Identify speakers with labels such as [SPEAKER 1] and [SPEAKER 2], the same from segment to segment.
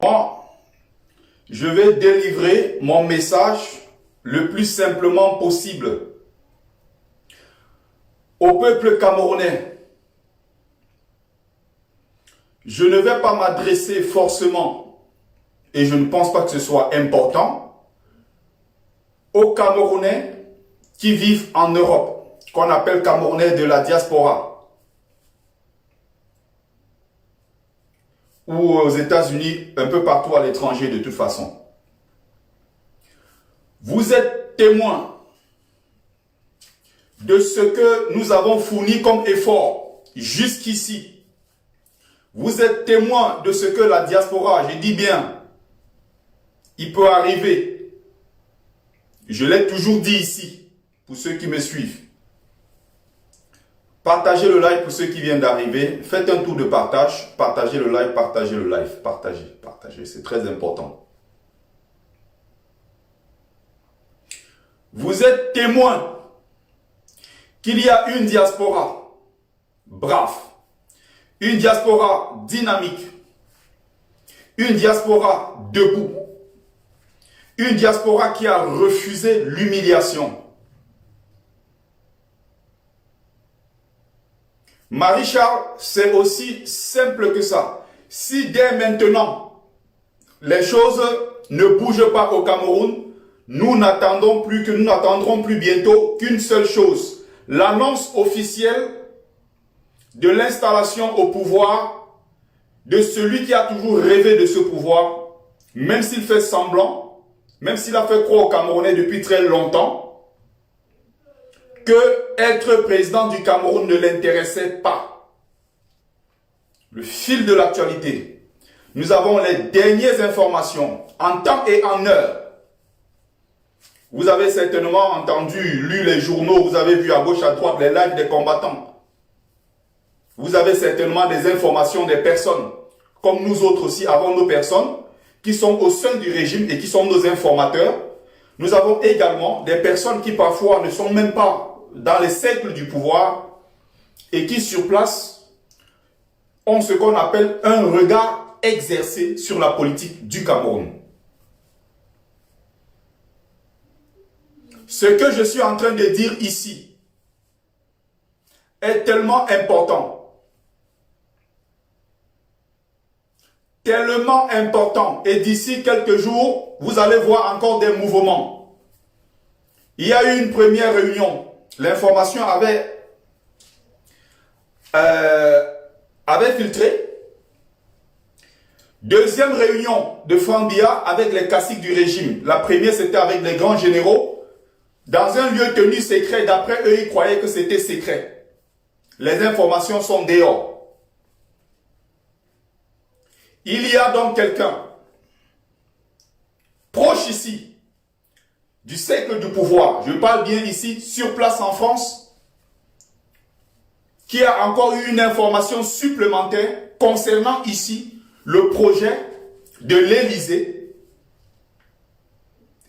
[SPEAKER 1] Moi, je vais délivrer mon message le plus simplement possible au peuple camerounais. Je ne vais pas m'adresser forcément, et je ne pense pas que ce soit important, aux Camerounais qui vivent en Europe, qu'on appelle Camerounais de la diaspora, ou aux États-Unis, un peu partout à l'étranger de toute façon. Vous êtes témoins de ce que nous avons fourni comme effort jusqu'ici. Vous êtes témoins de ce que la diaspora, je dis bien, il peut arriver. Je l'ai toujours dit ici, pour ceux qui me suivent. Partagez le live pour ceux qui viennent d'arriver. Faites un tour de partage. Partagez le live, partagez le live. Partagez, c'est très important. Vous êtes témoins qu'il y a une diaspora brave, une diaspora dynamique, une diaspora debout, une diaspora qui a refusé l'humiliation. Marie-Charles, c'est aussi simple que ça. Si dès maintenant, les choses ne bougent pas au Cameroun, nous n'attendrons plus bientôt qu'une seule chose. L'annonce officielle de l'installation au pouvoir de celui qui a toujours rêvé de ce pouvoir, même s'il fait semblant, même s'il a fait croire aux Camerounais depuis très longtemps, que être président du Cameroun ne l'intéressait pas. Le fil de l'actualité. Nous avons les dernières informations en temps et en heure. Vous avez certainement entendu, lu les journaux, vous avez vu à gauche, à droite les lives des combattants. Vous avez certainement des informations des personnes, comme nous autres aussi avons nos personnes, qui sont au sein du régime et qui sont nos informateurs. Nous avons également des personnes qui parfois ne sont même pas dans les cercles du pouvoir et qui sur place ont ce qu'on appelle un regard exercé sur la politique du Cameroun. Ce que je suis en train de dire ici est tellement important, et d'ici quelques jours, vous allez voir encore des mouvements. Il y a eu une première réunion. L'information avait filtré. Deuxième réunion de Fambia avec les caciques du régime. La première, c'était avec les grands généraux. Dans un lieu tenu secret, d'après eux, ils croyaient que c'était secret. Les informations sont dehors. Il y a donc quelqu'un proche ici du cercle du pouvoir, je parle bien ici, sur place en France, qui a encore eu une information supplémentaire concernant ici le projet de l'Élysée.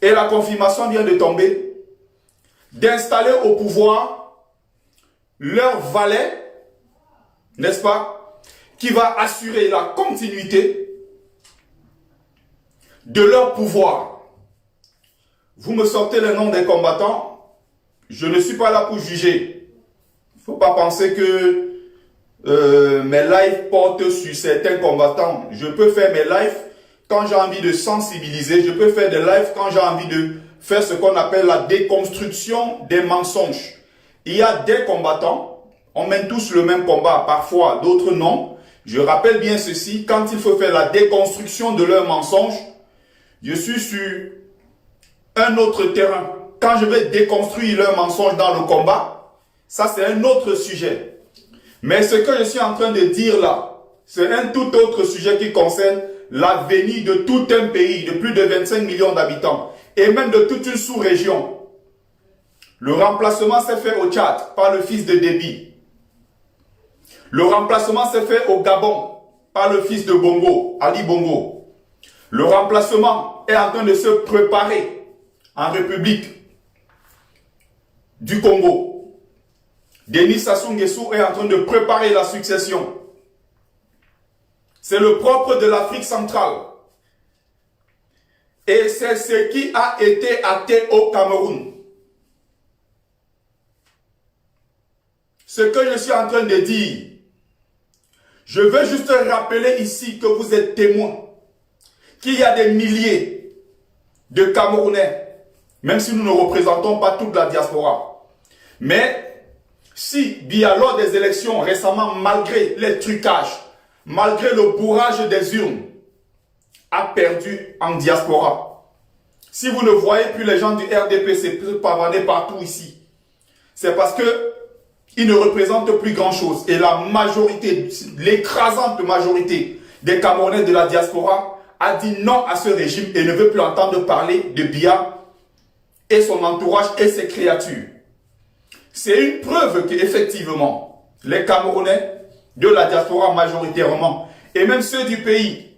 [SPEAKER 1] Et la confirmation vient de tomber, d'installer au pouvoir leur valet, n'est-ce pas, qui va assurer la continuité de leur pouvoir. Vous me sortez le nom des combattants, je ne suis pas là pour juger. Il ne faut pas penser que mes lives portent sur certains combattants. Je peux faire mes lives quand j'ai envie de sensibiliser, je peux faire des lives quand j'ai envie de faire ce qu'on appelle la déconstruction des mensonges. Il y a des combattants, on mène tous le même combat, parfois d'autres non. Je rappelle bien ceci, quand il faut faire la déconstruction de leurs mensonges, je suis sur un autre terrain. Quand je vais déconstruire leurs mensonges dans le combat, ça c'est un autre sujet. Mais ce que je suis en train de dire là, c'est un tout autre sujet qui concerne l'avenir de tout un pays de plus de 25 millions d'habitants et même de toute une sous-région. Le remplacement s'est fait au Tchad par le fils de Déby. Le remplacement s'est fait au Gabon par le fils de Bongo, Ali Bongo. Le remplacement est en train de se préparer en République du Congo. Denis Sassou Nguesso est en train de préparer la succession. C'est le propre de l'Afrique centrale. Et c'est ce qui a été acté au Cameroun. Ce que je suis en train de dire, je veux juste rappeler ici que vous êtes témoins, qu'il y a des milliers de Camerounais, même si nous ne représentons pas toute la diaspora. Mais si, bien lors des élections récemment, malgré les trucages, malgré le bourrage des urnes, a perdu en diaspora. Si vous ne voyez plus les gens du RDP se pavaner partout ici, c'est parce que ils ne représentent plus grand-chose. Et la majorité, l'écrasante majorité des Camerounais de la diaspora a dit non à ce régime et ne veut plus entendre parler de Biya et son entourage et ses créatures. C'est une preuve qu'effectivement, les Camerounais de la diaspora majoritairement, et même ceux du pays,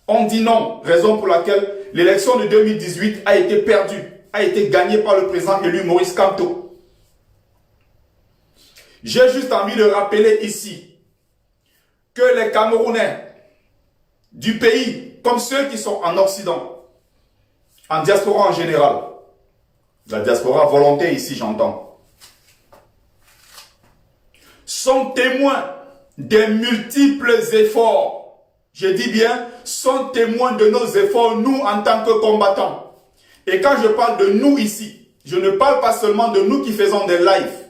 [SPEAKER 1] ont dit non, raison pour laquelle l'élection de 2018 a été perdue, a été gagnée par le président élu Maurice Kamto. J'ai juste envie de rappeler ici que les Camerounais du pays, comme ceux qui sont en Occident, en diaspora en général, la diaspora volontaire ici j'entends, sont témoins des multiples efforts. Je dis bien, sont témoins de nos efforts, nous en tant que combattants. Et quand je parle de nous ici, je ne parle pas seulement de nous qui faisons des lives.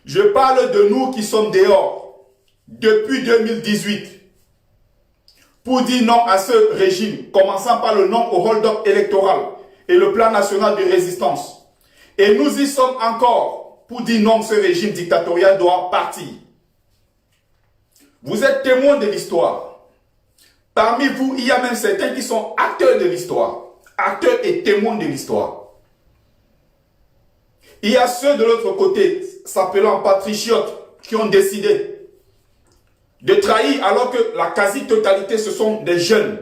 [SPEAKER 1] Je parle de nous qui sommes dehors depuis 2018 pour dire non à ce régime, commençant par le non au hold-up électoral et le plan national de résistance. Et nous y sommes encore pour dire non, ce régime dictatorial doit partir. Vous êtes témoins de l'histoire. Parmi vous, il y a même certains qui sont acteurs de l'histoire, acteurs et témoins de l'histoire. Il y a ceux de l'autre côté, s'appelant patriotes, qui ont décidé de trahir alors que la quasi-totalité, ce sont des jeunes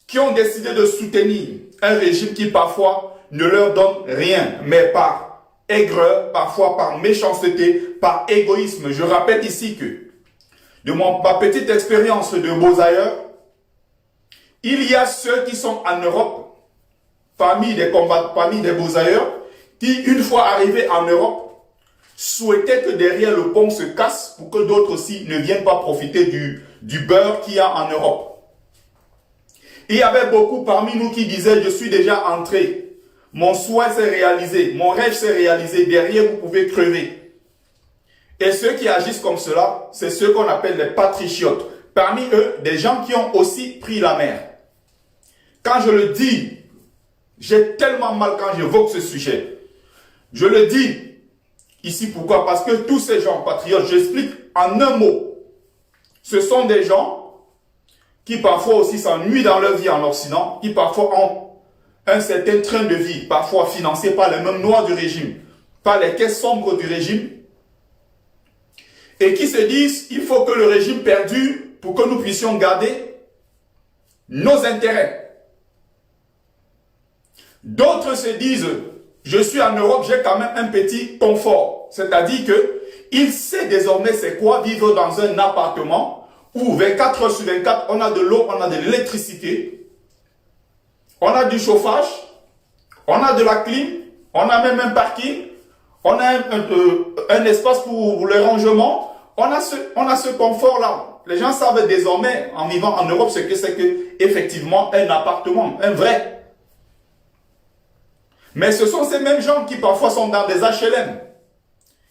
[SPEAKER 1] qui ont décidé de soutenir un régime qui parfois ne leur donne rien, mais par aigreur, parfois par méchanceté, par égoïsme. Je rappelle ici que, de ma petite expérience de Beaux-Ailleurs, il y a ceux qui sont en Europe, parmi des Beaux-Ailleurs, qui, une fois arrivés en Europe, souhaitaient que derrière le pont se casse pour que d'autres aussi ne viennent pas profiter du beurre qu'il y a en Europe. Il y avait beaucoup parmi nous qui disaient, je suis déjà entré, mon souhait s'est réalisé, mon rêve s'est réalisé, derrière vous pouvez crever. Et ceux qui agissent comme cela, c'est ceux qu'on appelle les patriotes. Parmi eux, des gens qui ont aussi pris la mer. Quand je le dis, j'ai tellement mal quand j'évoque ce sujet. Je le dis ici pourquoi? Parce que tous ces gens patriotes, j'explique en un mot, ce sont des gens qui parfois aussi s'ennuient dans leur vie en Occident, qui parfois ont un certain train de vie, parfois financé par les mêmes noirs du régime, par les caisses sombres du régime, et qui se disent, il faut que le régime perdure pour que nous puissions garder nos intérêts. D'autres se disent, je suis en Europe, j'ai quand même un petit confort. C'est-à-dire que il sait désormais c'est quoi vivre dans un appartement où 24 heures sur 24, on a de l'eau, on a de l'électricité, on a du chauffage, on a de la clim, on a même un parking, on a un espace pour le rangement, on a ce confort-là. Les gens savent désormais, en vivant en Europe, ce que c'est que effectivement un appartement, un vrai. Mais ce sont ces mêmes gens qui parfois sont dans des HLM,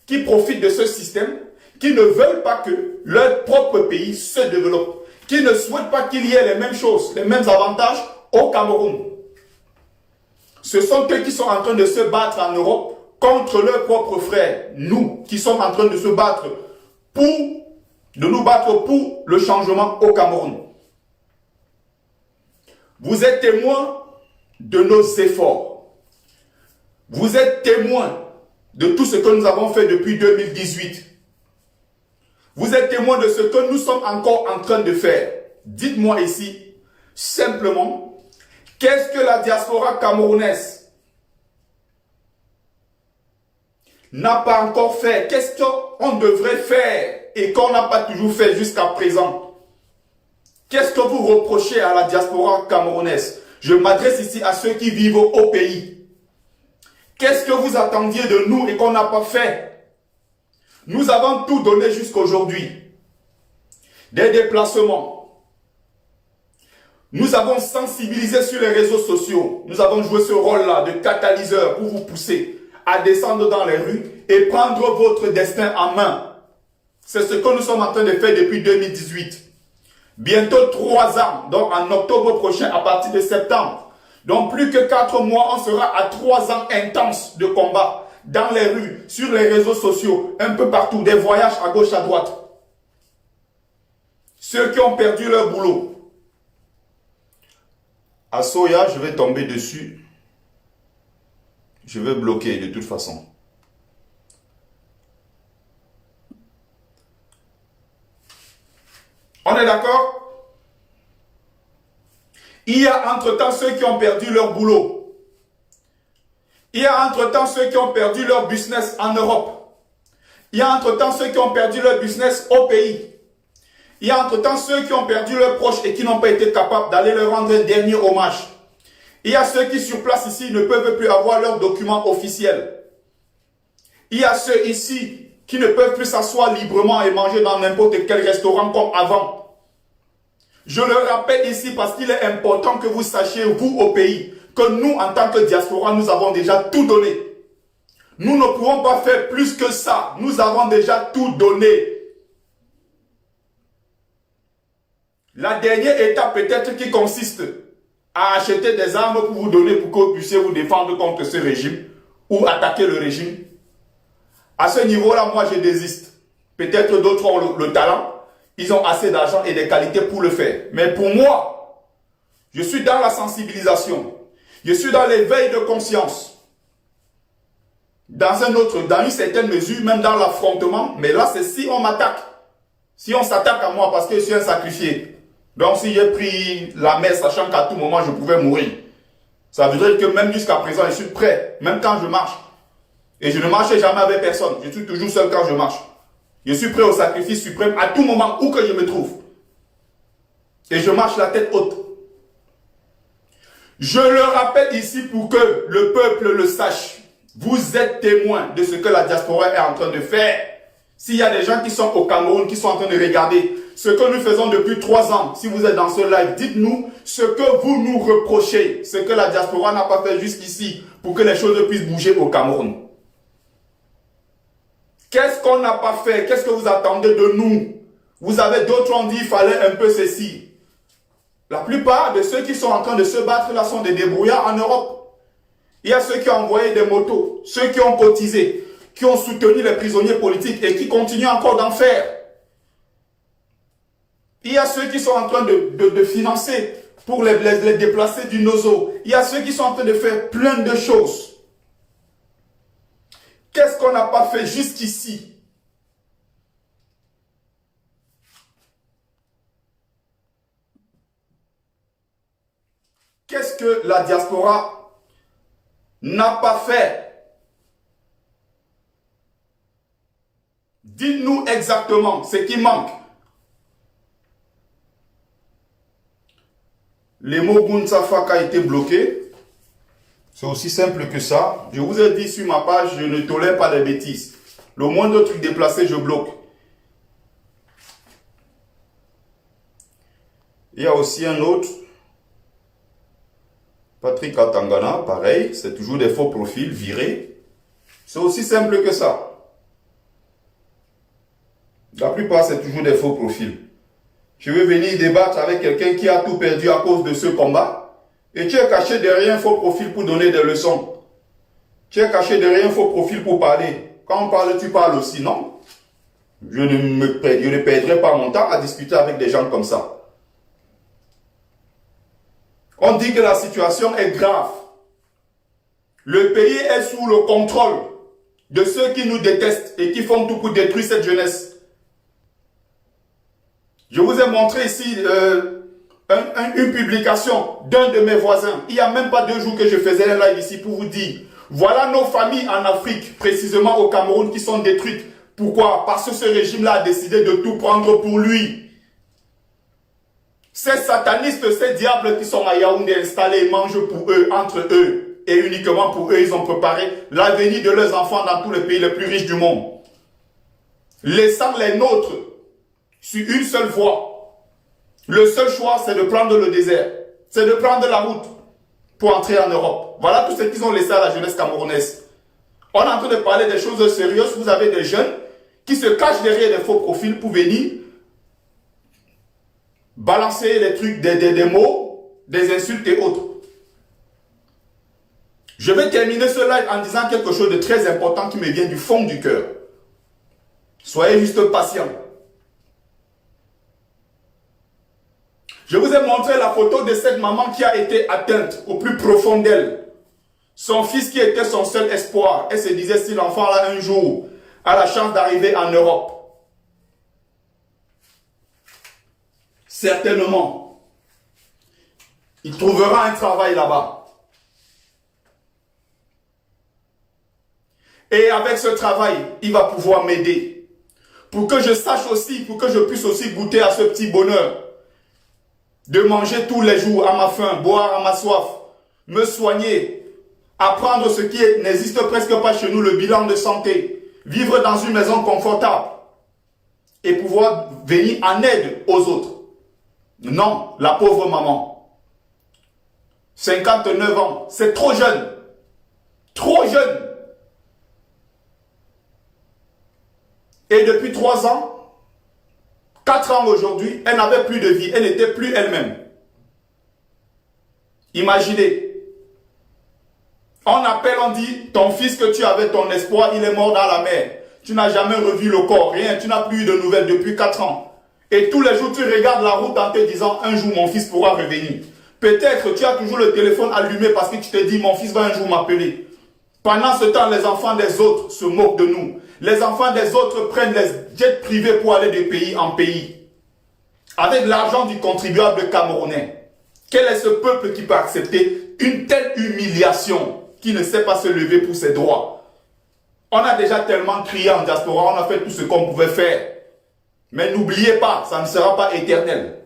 [SPEAKER 1] qui profitent de ce système, qui ne veulent pas que leur propre pays se développe, qui ne souhaitent pas qu'il y ait les mêmes choses, les mêmes avantages au Cameroun. Ce sont eux qui sont en train de se battre en Europe contre leurs propres frères. Nous, qui sommes en train de se battre pour le changement au Cameroun. Vous êtes témoins de nos efforts. Vous êtes témoins de tout ce que nous avons fait depuis 2018. Vous êtes témoins de ce que nous sommes encore en train de faire. Dites-moi ici, simplement, qu'est-ce que la diaspora camerounaise n'a pas encore fait? Qu'est-ce qu'on devrait faire et qu'on n'a pas toujours fait jusqu'à présent? Qu'est-ce que vous reprochez à la diaspora camerounaise? Je m'adresse ici à ceux qui vivent au pays. Qu'est-ce que vous attendiez de nous et qu'on n'a pas fait? Nous avons tout donné jusqu'à aujourd'hui. Des déplacements. Nous avons sensibilisé sur les réseaux sociaux. Nous avons joué ce rôle-là de catalyseur pour vous pousser à descendre dans les rues et prendre votre destin en main. C'est ce que nous sommes en train de faire depuis 2018. Bientôt 3 ans, donc en octobre prochain, à partir de septembre. Donc plus que 4 mois, on sera à 3 ans intenses de combat dans les rues, sur les réseaux sociaux, un peu partout, des voyages à gauche, à droite. Ceux qui ont perdu leur boulot. À Soya, je vais tomber dessus. Je vais bloquer de toute façon. On est d'accord? Il y a entre-temps ceux qui ont perdu leur boulot. Il y a entre-temps ceux qui ont perdu leur business en Europe. Il y a entre-temps ceux qui ont perdu leur business au pays. Il y a entre-temps ceux qui ont perdu leurs proches et qui n'ont pas été capables d'aller leur rendre un dernier hommage. Il y a ceux qui sur place ici ne peuvent plus avoir leurs documents officiels. Il y a ceux ici qui ne peuvent plus s'asseoir librement et manger dans n'importe quel restaurant comme avant. Je le rappelle ici parce qu'il est important que vous sachiez, vous au pays, que nous, en tant que diaspora, nous avons déjà tout donné. Nous ne pouvons pas faire plus que ça. Nous avons déjà tout donné. La dernière étape peut-être qui consiste à acheter des armes pour vous donner pour que vous puissiez vous défendre contre ce régime ou attaquer le régime. À ce niveau-là, moi, je désiste. Peut-être d'autres ont le talent. Ils ont assez d'argent et des qualités pour le faire. Mais pour moi, je suis dans la sensibilisation. Je suis dans l'éveil de conscience. Dans une certaine mesure, même dans l'affrontement. Mais là, c'est si on m'attaque. Si on s'attaque à moi parce que je suis un sacrifié. Donc, si j'ai pris la mer sachant qu'à tout moment, je pouvais mourir. Ça veut dire que même jusqu'à présent, je suis prêt. Même quand je marche. Et je ne marche jamais avec personne. Je suis toujours seul quand je marche. Je suis prêt au sacrifice suprême à tout moment où que je me trouve. Et je marche la tête haute. Je le rappelle ici pour que le peuple le sache. Vous êtes témoin de ce que la diaspora est en train de faire. S'il y a des gens qui sont au Cameroun, qui sont en train de regarder ce que nous faisons depuis 3 ans, si vous êtes dans ce live, dites-nous ce que vous nous reprochez, ce que la diaspora n'a pas fait jusqu'ici pour que les choses puissent bouger au Cameroun. Qu'est-ce qu'on n'a pas fait? Qu'est-ce que vous attendez de nous? Vous avez d'autres ont dit qu'il fallait un peu ceci. La plupart de ceux qui sont en train de se battre là sont des débrouillards en Europe. Il y a ceux qui ont envoyé des motos, ceux qui ont cotisé, qui ont soutenu les prisonniers politiques et qui continuent encore d'en faire. Il y a ceux qui sont en train de financer pour les déplacer du Nozo. Il y a ceux qui sont en train de faire plein de choses. Qu'est-ce qu'on n'a pas fait jusqu'ici? Qu'est-ce que la diaspora n'a pas fait? Dites-nous exactement ce qui manque. Le mot Bounsafak a été bloqué. C'est aussi simple que ça. Je vous ai dit sur ma page, je ne tolère pas les bêtises. Le moindre truc déplacé, je bloque. Il y a aussi un autre. Patrick Atangana, pareil. C'est toujours des faux profils virés. C'est aussi simple que ça. La plupart, c'est toujours des faux profils. Je vais venir débattre avec quelqu'un qui a tout perdu à cause de ce combat. Et tu es caché derrière un faux profil pour donner des leçons. Tu es caché derrière un faux profil pour parler. Quand on parle, tu parles aussi, non? Je ne perdrai pas mon temps à discuter avec des gens comme ça. On dit que la situation est grave. Le pays est sous le contrôle de ceux qui nous détestent et qui font tout pour détruire cette jeunesse. Je vous ai montré ici une publication d'un de mes voisins. Il n'y a même pas 2 jours que je faisais un live ici pour vous dire, voilà nos familles en Afrique, précisément au Cameroun, qui sont détruites. Pourquoi? Parce que ce régime-là a décidé de tout prendre pour lui. Ces satanistes, ces diables qui sont à Yaoundé installés, mangent pour eux, entre eux, et uniquement pour eux, ils ont préparé l'avenir de leurs enfants dans tous les pays les plus riches du monde. Laissant les nôtres sur une seule voie. Le seul choix, c'est de prendre le désert. C'est de prendre la route pour entrer en Europe. Voilà tout ce qu'ils ont laissé à la jeunesse camerounaise. On est en train de parler des choses sérieuses. Vous avez des jeunes qui se cachent derrière des faux profils pour venir balancer les trucs, des mots, des insultes et autres. Je vais terminer ce live en disant quelque chose de très important qui me vient du fond du cœur. Soyez juste patients. Je vous ai montré la photo de cette maman qui a été atteinte au plus profond d'elle. Son fils qui était son seul espoir. Elle se disait si l'enfant là un jour a la chance d'arriver en Europe. Certainement, il trouvera un travail là-bas. Et avec ce travail, il va pouvoir m'aider. Pour que je sache aussi, pour que je puisse aussi goûter à ce petit bonheur. De manger tous les jours à ma faim, boire à ma soif, me soigner, apprendre ce qui n'existe presque pas chez nous, le bilan de santé, vivre dans une maison confortable et pouvoir venir en aide aux autres. Non, la pauvre maman, 59 ans, c'est trop jeune, trop jeune. Et depuis 3 ans, 4 ans aujourd'hui, elle n'avait plus de vie, elle n'était plus elle-même. Imaginez, on appelle, on dit, ton fils que tu avais, ton espoir, il est mort dans la mer. Tu n'as jamais revu le corps, rien, tu n'as plus eu de nouvelles depuis 4 ans. Et tous les jours, tu regardes la route en te disant, un jour, mon fils pourra revenir. Peut-être tu as toujours le téléphone allumé parce que tu te dis, mon fils va un jour m'appeler. Pendant ce temps, les enfants des autres se moquent de nous. Les enfants des autres prennent les jets privés pour aller de pays en pays. Avec l'argent du contribuable camerounais. Quel est ce peuple qui peut accepter une telle humiliation, qui ne sait pas se lever pour ses droits? On a déjà tellement crié en diaspora, on a fait tout ce qu'on pouvait faire. Mais n'oubliez pas, ça ne sera pas éternel.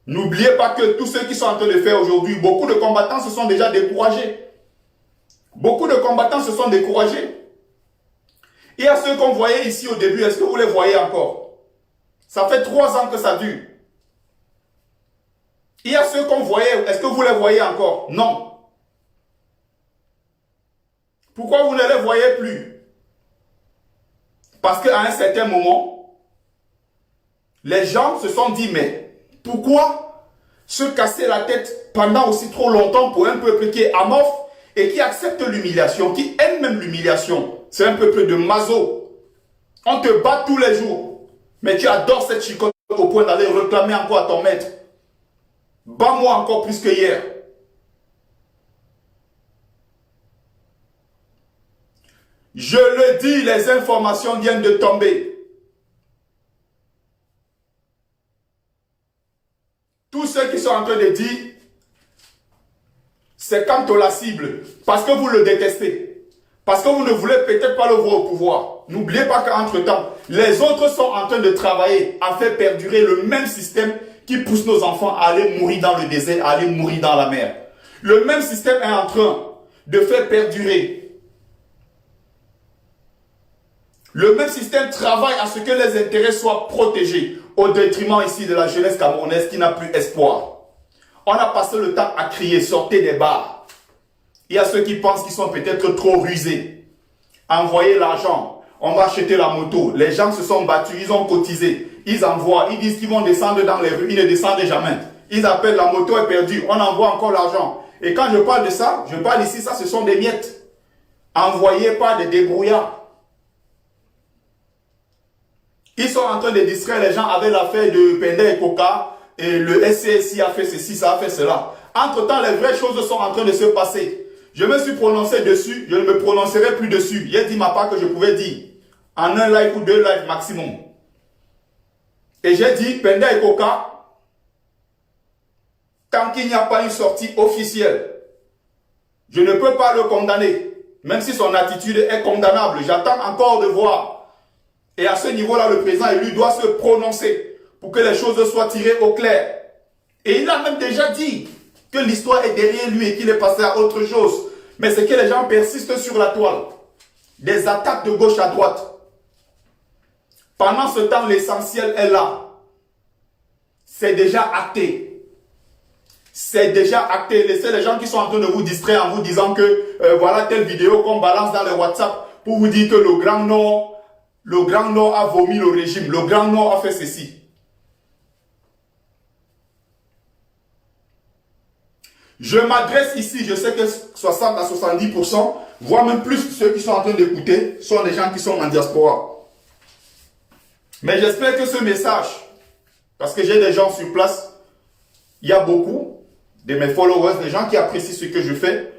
[SPEAKER 1] N'oubliez pas que tous ceux qui sont en train de faire aujourd'hui, beaucoup de combattants se sont déjà découragés. Beaucoup de combattants se sont découragés. Et à ceux qu'on voyait ici au début, est-ce que vous les voyez encore? Ça fait 3 ans que ça dure. Et à ceux qu'on voyait, est-ce que vous les voyez encore? Non. Pourquoi vous ne les voyez plus? Parce qu'à un certain moment, les gens se sont dit, mais pourquoi se casser la tête pendant aussi trop longtemps pour un peuple qui est amorphe et qui accepte l'humiliation, qui aime même l'humiliation? C'est un peuple de maso. On te bat tous les jours, mais tu adores cette chicotte au point d'aller réclamer encore à ton maître. Bats-moi encore plus que hier. Je le dis, les informations viennent de tomber. Tous ceux qui sont en train de dire, c'est quant à la cible, parce que vous le détestez, parce que vous ne voulez peut-être pas le voir au pouvoir. N'oubliez pas qu'entre-temps, les autres sont en train de travailler à faire perdurer le même système qui pousse nos enfants à aller mourir dans le désert, à aller mourir dans la mer. Le même système est en train de faire perdurer. Le même système travaille à ce que les intérêts soient protégés au détriment ici de la jeunesse camerounaise qui n'a plus espoir. On a passé le temps à crier, sortez des bars. Il y a ceux qui pensent qu'ils sont peut-être trop rusés. Envoyez l'argent, on va acheter la moto. Les gens se sont battus, ils ont cotisé. Ils envoient, ils disent qu'ils vont descendre dans les rues, ils ne descendent jamais. Ils appellent, la moto est perdue, on envoie encore l'argent. Et quand je parle de ça, je parle ici, ça ce sont des miettes. Envoyez pas des débrouillards. Ils sont en train de distraire les gens avec l'affaire de Penda et Coca. Et le SCSI a fait ceci, ça a fait cela. Entre-temps, les vraies choses sont en train de se passer. Je me suis prononcé dessus, je ne me prononcerai plus dessus. J'ai dit ma part que je pouvais dire. En un live ou 2 lives maximum. Et j'ai dit, Penda et Coca, tant qu'il n'y a pas une sortie officielle, je ne peux pas le condamner. Même si son attitude est condamnable. J'attends encore de voir. Et à ce niveau-là, le président élu doit se prononcer pour que les choses soient tirées au clair. Et il a même déjà dit que l'histoire est derrière lui et qu'il est passé à autre chose. Mais c'est que les gens persistent sur la toile. Des attaques de gauche à droite. Pendant ce temps, l'essentiel est là. C'est déjà acté. C'est déjà acté. Laissez les gens qui sont en train de vous distraire en vous disant que voilà telle vidéo qu'on balance dans le WhatsApp pour vous dire que le Grand Nord a vomi le régime. Le Grand Nord a fait ceci. Je m'adresse ici, je sais que 60 à 70%, voire même plus ceux qui sont en train d'écouter, sont des gens qui sont en diaspora. Mais j'espère que ce message, parce que j'ai des gens sur place, il y a beaucoup de mes followers, des gens qui apprécient ce que je fais,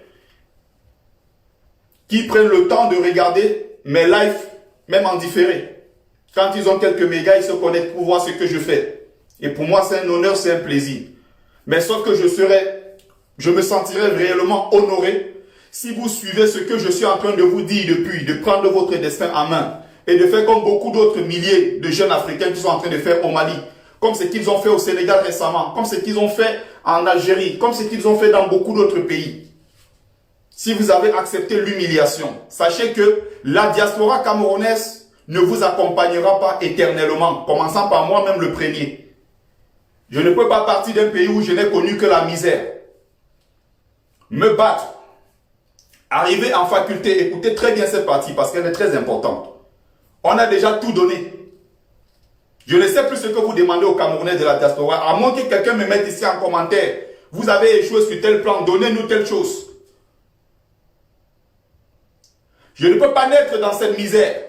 [SPEAKER 1] qui prennent le temps de regarder mes lives, même en différé. Quand ils ont quelques mégas, ils se connectent pour voir ce que je fais. Et pour moi, c'est un honneur, c'est un plaisir. Mais sauf que je me sentirais réellement honoré si vous suivez ce que je suis en train de vous dire depuis, de prendre votre destin en main et de faire comme beaucoup d'autres milliers de jeunes Africains qui sont en train de faire au Mali, comme ce qu'ils ont fait au Sénégal récemment, comme ce qu'ils ont fait en Algérie, comme ce qu'ils ont fait dans beaucoup d'autres pays. Si vous avez accepté l'humiliation, sachez que la diaspora camerounaise ne vous accompagnera pas éternellement, commençant par moi-même le premier. Je ne peux pas partir d'un pays où je n'ai connu que la misère. Me battre, arriver en faculté, écoutez très bien cette partie parce qu'elle est très importante. On a déjà tout donné. Je ne sais plus ce que vous demandez aux Camerounais de la diaspora, à moins que quelqu'un me mette ici en commentaire. Vous avez échoué sur tel plan, donnez-nous telle chose. Je ne peux pas naître dans cette misère.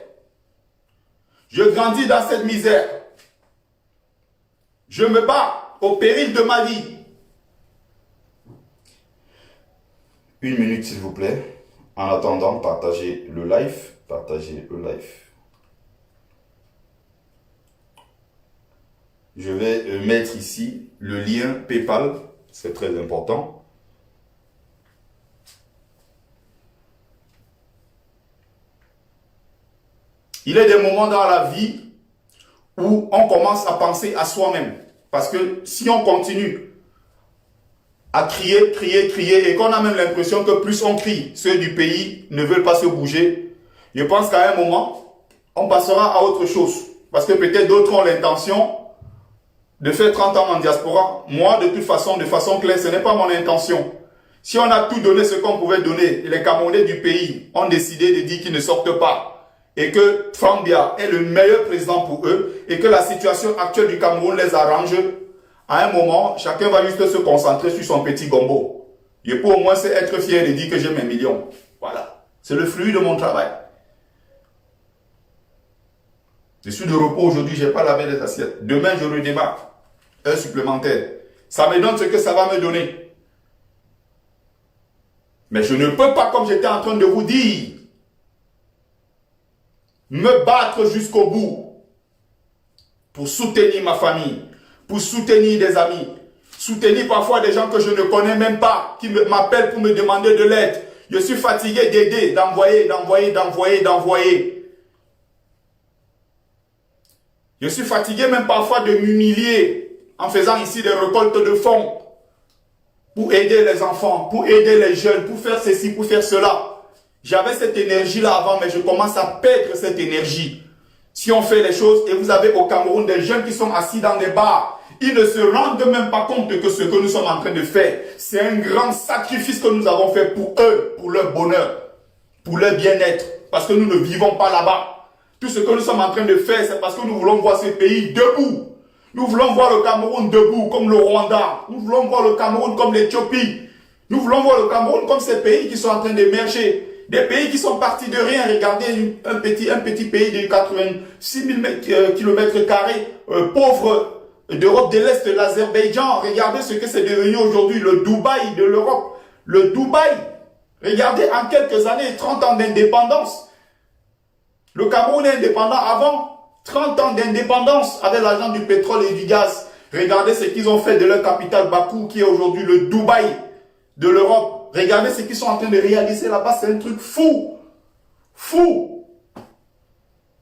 [SPEAKER 1] Je grandis dans cette misère. Je me bats au péril de ma vie. Une minute s'il vous plaît. En attendant, partagez le live. Partagez le live. Je vais mettre ici le lien PayPal. C'est très important. Il y a des moments dans la vie où on commence à penser à soi-même. Parce que si on continue à crier, crier, crier, et qu'on a même l'impression que plus on crie, ceux du pays ne veulent pas se bouger, je pense qu'à un moment, on passera à autre chose. Parce que peut-être d'autres ont l'intention de faire 30 ans en diaspora. Moi, de toute façon, de façon claire, ce n'est pas mon intention. Si on a tout donné ce qu'on pouvait donner, les Camerounais du pays ont décidé de dire qu'ils ne sortent pas, et que Fambia est le meilleur président pour eux, et que la situation actuelle du Cameroun les arrange, à un moment, chacun va juste se concentrer sur son petit gombo. Je peux au moins être fier de dire que j'ai mes millions. Voilà. C'est le fruit de mon travail. Je suis de repos aujourd'hui, je n'ai pas lavé les assiettes. Demain, je redémarre. Un supplémentaire. Ça me donne ce que ça va me donner. Mais je ne peux pas, comme j'étais en train de vous dire, me battre jusqu'au bout pour soutenir ma famille, pour soutenir des amis, soutenir parfois des gens que je ne connais même pas, qui m'appellent pour me demander de l'aide. Je suis fatigué d'aider, d'envoyer. Je suis fatigué même parfois de m'humilier en faisant ici des récoltes de fonds pour aider les enfants, pour aider les jeunes, pour faire ceci, pour faire cela. J'avais cette énergie-là avant, mais je commence à perdre cette énergie. Si on fait les choses, et vous avez au Cameroun des jeunes qui sont assis dans des bars, ils ne se rendent même pas compte que ce que nous sommes en train de faire, c'est un grand sacrifice que nous avons fait pour eux, pour leur bonheur, pour leur bien-être, parce que nous ne vivons pas là-bas. Tout ce que nous sommes en train de faire, c'est parce que nous voulons voir ce pays debout. Nous voulons voir le Cameroun debout, comme le Rwanda. Nous voulons voir le Cameroun comme l'Éthiopie. Nous voulons voir le Cameroun comme ces pays qui sont en train d'émerger. Des pays qui sont partis de rien. Regardez un petit pays de 86 000 km², pauvre d'Europe de l'Est, l'Azerbaïdjan. Regardez ce que c'est devenu aujourd'hui, le Dubaï de l'Europe. Le Dubaï. Regardez en quelques années, 30 ans d'indépendance. Le Cameroun est indépendant avant 30 ans d'indépendance avec l'argent du pétrole et du gaz. Regardez ce qu'ils ont fait de leur capitale Bakou, qui est aujourd'hui le Dubaï de l'Europe. Regardez ce qu'ils sont en train de réaliser là-bas. C'est un truc fou. Fou.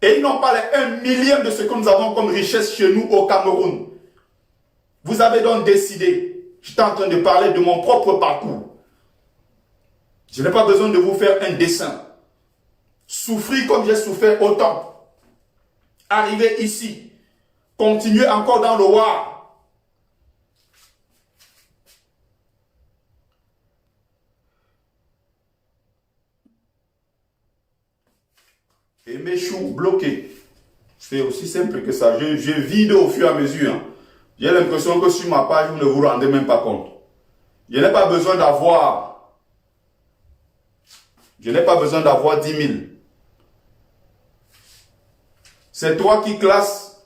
[SPEAKER 1] Et ils n'ont pas les 1 millième de ce que nous avons comme richesse chez nous au Cameroun. Vous avez donc décidé. J'étais en train de parler de mon propre parcours. Je n'ai pas besoin de vous faire un dessin. Souffrir comme j'ai souffert autant. Arriver ici. Continuer encore dans le War. Et mes choux bloqués. C'est aussi simple que ça. Je vide au fur et à mesure. Hein. J'ai l'impression que sur ma page, vous ne vous rendez même pas compte. Je n'ai pas besoin d'avoir. Je n'ai pas besoin d'avoir 10 000. C'est toi qui classes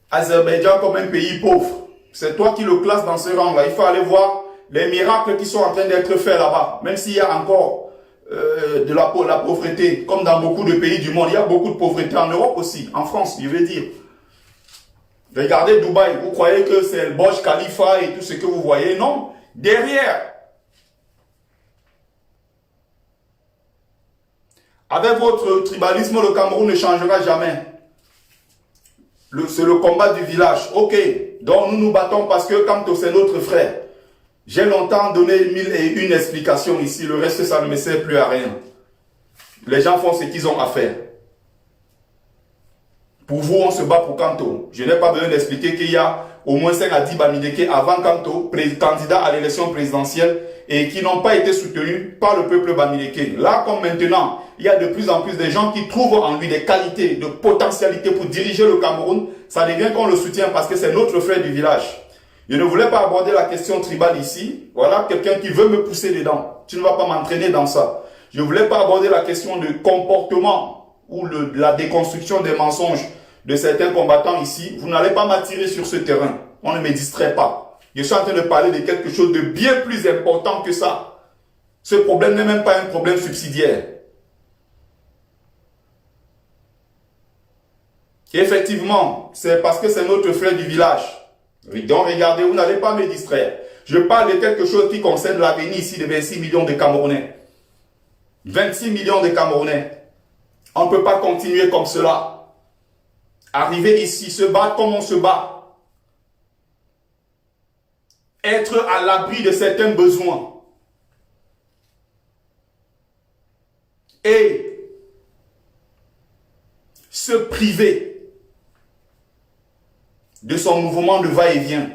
[SPEAKER 1] Azerbaïdjan comme un pays pauvre. C'est toi qui le classes dans ce rang-là. Il faut aller voir les miracles qui sont en train d'être faits là-bas. Même s'il y a encore de la pauvreté, comme dans beaucoup de pays du monde. Il y a beaucoup de pauvreté en Europe aussi, en France, je veux dire. Regardez Dubaï, vous croyez que c'est le Burj Khalifa et tout ce que vous voyez? Non. Derrière, avec votre tribalisme, le Cameroun ne changera jamais. C'est le combat du village. Ok, donc nous nous battons parce que Kanto c'est notre frère. J'ai longtemps donné 1001 explications ici. Le reste, ça ne me sert plus à rien. Les gens font ce qu'ils ont à faire. Pour vous, on se bat pour Kanto. Je n'ai pas besoin d'expliquer qu'il y a au moins 5 à 10 Bamileke avant Kanto, candidats à l'élection présidentielle, et qui n'ont pas été soutenus par le peuple Bamileke. Là, comme maintenant, il y a de plus en plus de gens qui trouvent en lui des qualités, de potentialités pour diriger le Cameroun. Ça devient qu'on le soutient parce que c'est notre frère du village. Je ne voulais pas aborder la question tribale ici. Voilà quelqu'un qui veut me pousser dedans. Tu ne vas pas m'entraîner dans ça. Je ne voulais pas aborder la question de comportement ou la déconstruction des mensonges de certains combattants ici. Vous n'allez pas m'attirer sur ce terrain. On ne me distrait pas. Je suis en train de parler de quelque chose de bien plus important que ça. Ce problème n'est même pas un problème subsidiaire. Et effectivement, c'est parce que c'est notre frère du village. Donc regardez, vous n'allez pas me distraire. Je parle de quelque chose qui concerne l'avenir ici de 26 millions de Camerounais. 26 millions de Camerounais. On ne peut pas continuer comme cela. Arriver ici, se battre comme on se bat. Être à l'abri de certains besoins. Et se priver de son mouvement de va-et-vient.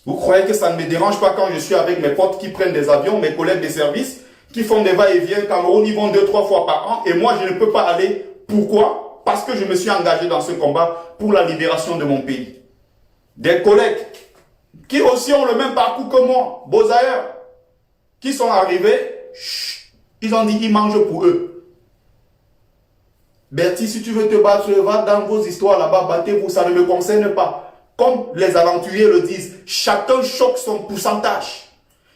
[SPEAKER 1] Vous croyez que ça ne me dérange pas quand je suis avec mes potes qui prennent des avions, mes collègues de service, qui font des va-et-vient Cameroun, ils vont 2-3 fois par an, et moi je ne peux pas aller. Pourquoi? Parce que je me suis engagé dans ce combat pour la libération de mon pays. Des collègues qui aussi ont le même parcours que moi, Bozaïr, qui sont arrivés, ils ont dit qu'ils mangent pour eux. Bertie, si tu veux te battre, va dans vos histoires là-bas, battez-vous, ça ne me concerne pas. Comme les aventuriers le disent, chacun choque son pourcentage.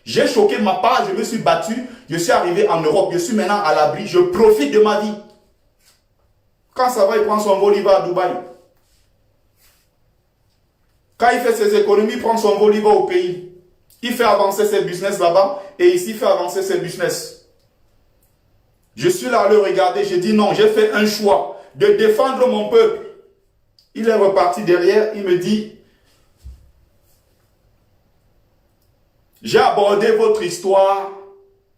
[SPEAKER 1] J'ai choqué ma part, je me suis battu, je suis arrivé en Europe, je suis maintenant à l'abri, je profite de ma vie. Quand ça va, il prend son vol, il va à Dubaï. Quand il fait ses économies, il prend son vol, il va au pays. Il fait avancer ses business là-bas et ici, il fait avancer ses business. Je suis là à le regarder, j'ai dit non, j'ai fait un choix de défendre mon peuple. Il est reparti derrière, il me dit, j'ai abordé votre histoire,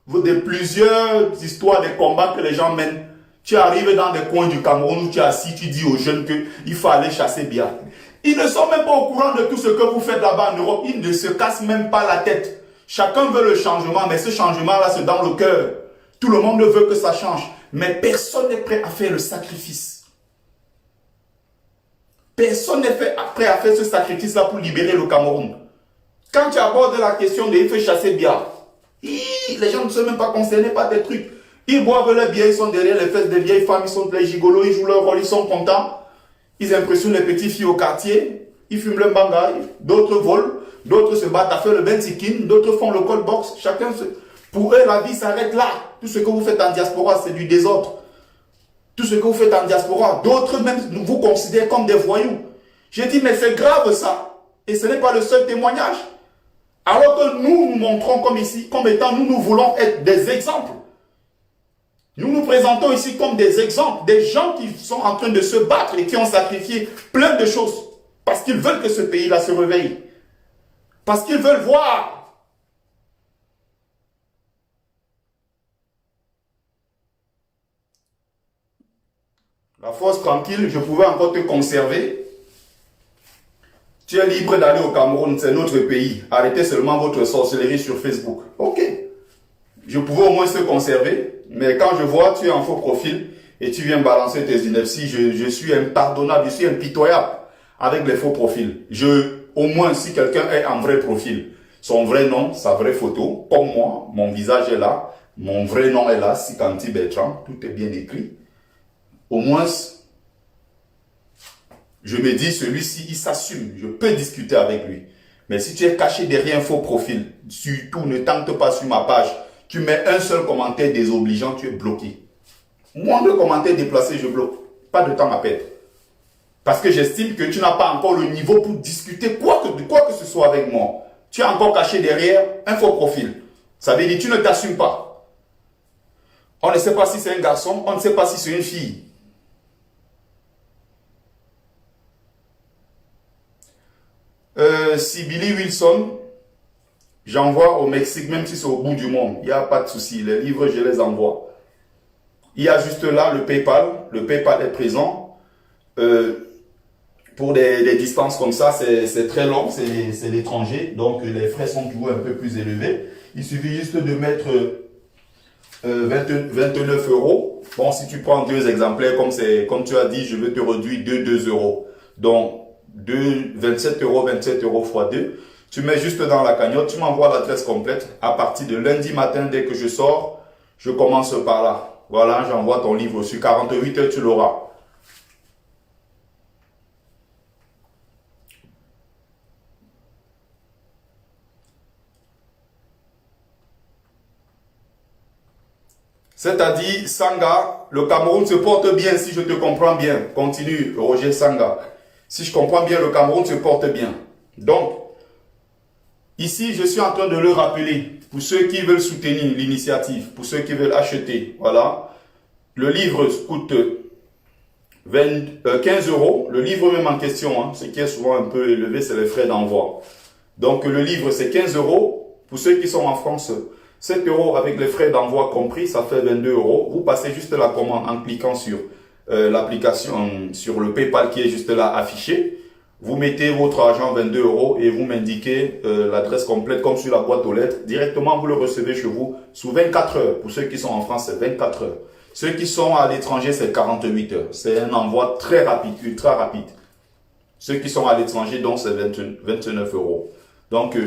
[SPEAKER 1] de plusieurs histoires de combats que les gens mènent. Tu arrives dans des coins du Cameroun où tu es assis, tu dis aux jeunes qu'il faut aller chasser bien. Ils ne sont même pas au courant de tout ce que vous faites là-bas en Europe. Ils ne se cassent même pas la tête. Chacun veut le changement, mais ce changement-là, c'est dans le cœur. Tout le monde veut que ça change. Mais personne n'est prêt à faire le sacrifice. Personne n'est prêt à faire ce sacrifice-là pour libérer le Cameroun. Quand tu abordes la question de il faut chasser bien, les gens ne sont même pas concernés par des trucs. Ils boivent leur bière, ils sont derrière les fesses des vieilles femmes, ils sont les gigolos, ils jouent leur rôle, ils sont contents. Ils impressionnent les petites filles au quartier, ils fument le bangaï, d'autres volent, d'autres se battent à faire le benzikin, d'autres font le cold box. Chacun se... Pour eux, la vie s'arrête là. Tout ce que vous faites en diaspora, c'est du désordre. Tout ce que vous faites en diaspora, d'autres même vous considèrent comme des voyous. J'ai dit, mais c'est grave ça. Et ce n'est pas le seul témoignage. Alors que nous nous montrons comme ici, comme étant, nous voulons être des exemples. Nous nous présentons ici comme des exemples, des gens qui sont en train de se battre et qui ont sacrifié plein de choses. Parce qu'ils veulent que ce pays-là se réveille. Parce qu'ils veulent voir. La force tranquille, je pouvais encore te conserver. Tu es libre d'aller au Cameroun, c'est notre pays. Arrêtez seulement votre sorcellerie sur Facebook. Ok. Je pouvais au moins te conserver, mais quand je vois, tu es en faux profil et tu viens balancer tes inepties, je suis impardonnable, je suis impitoyable avec les faux profils. Au moins, si quelqu'un est en vrai profil, son vrai nom, sa vraie photo, comme moi, mon visage est là, mon vrai nom est là, Sikanti Bertrand, tout est bien écrit. Au moins, je me dis, celui-ci, il s'assume. Je peux discuter avec lui. Mais si tu es caché derrière un faux profil, surtout ne tente pas sur ma page. Tu mets un seul commentaire désobligeant, tu es bloqué. Moins de commentaires déplacés, je bloque. Pas de temps à perdre. Parce que j'estime que tu n'as pas encore le niveau pour discuter quoi que ce soit avec moi. Tu es encore caché derrière un faux profil. Ça veut dire que tu ne t'assumes pas. On ne sait pas si c'est un garçon, on ne sait pas si c'est une fille. Sibili Wilson, j'envoie au Mexique, même si c'est au bout du monde. Il n'y a pas de souci. Les livres, je les envoie. Il y a juste là le PayPal. Le PayPal est présent. Pour des distances comme ça, c'est très long. C'est l'étranger. Donc, les frais sont toujours un peu plus élevés. Il suffit juste de mettre 29 euros. Bon, si tu prends 2 exemplaires, comme tu as dit, je veux te réduire 2 euros. Donc, 27 euros x 2. Tu mets juste dans la cagnotte, tu m'envoies l'adresse complète. À partir de lundi matin, dès que je sors, je commence par là. Voilà, j'envoie ton livre sur 48 heures, tu l'auras. C'est-à-dire, Sanga, le Cameroun se porte bien si je te comprends bien. Continue, Roger Sanga. Si je comprends bien, le Cameroun se porte bien. Donc, ici, je suis en train de le rappeler. Pour ceux qui veulent soutenir l'initiative, pour ceux qui veulent acheter, voilà. Le livre coûte 15 euros. Le livre même en question, hein, ce qui est souvent un peu élevé, c'est les frais d'envoi. Donc, le livre, c'est 15 euros. Pour ceux qui sont en France, 7 euros avec les frais d'envoi compris, ça fait 22 euros. Vous passez juste la commande en cliquant sur l'application, sur le PayPal qui est juste là affiché. Vous mettez votre argent 22 euros et vous m'indiquez l'adresse complète comme sur la boîte aux lettres. Directement, vous le recevez chez vous sous 24 heures. Pour ceux qui sont en France, c'est 24 heures. Ceux qui sont à l'étranger, c'est 48 heures. C'est un envoi très rapide, ultra rapide. Ceux qui sont à l'étranger, donc c'est 29 euros. Donc,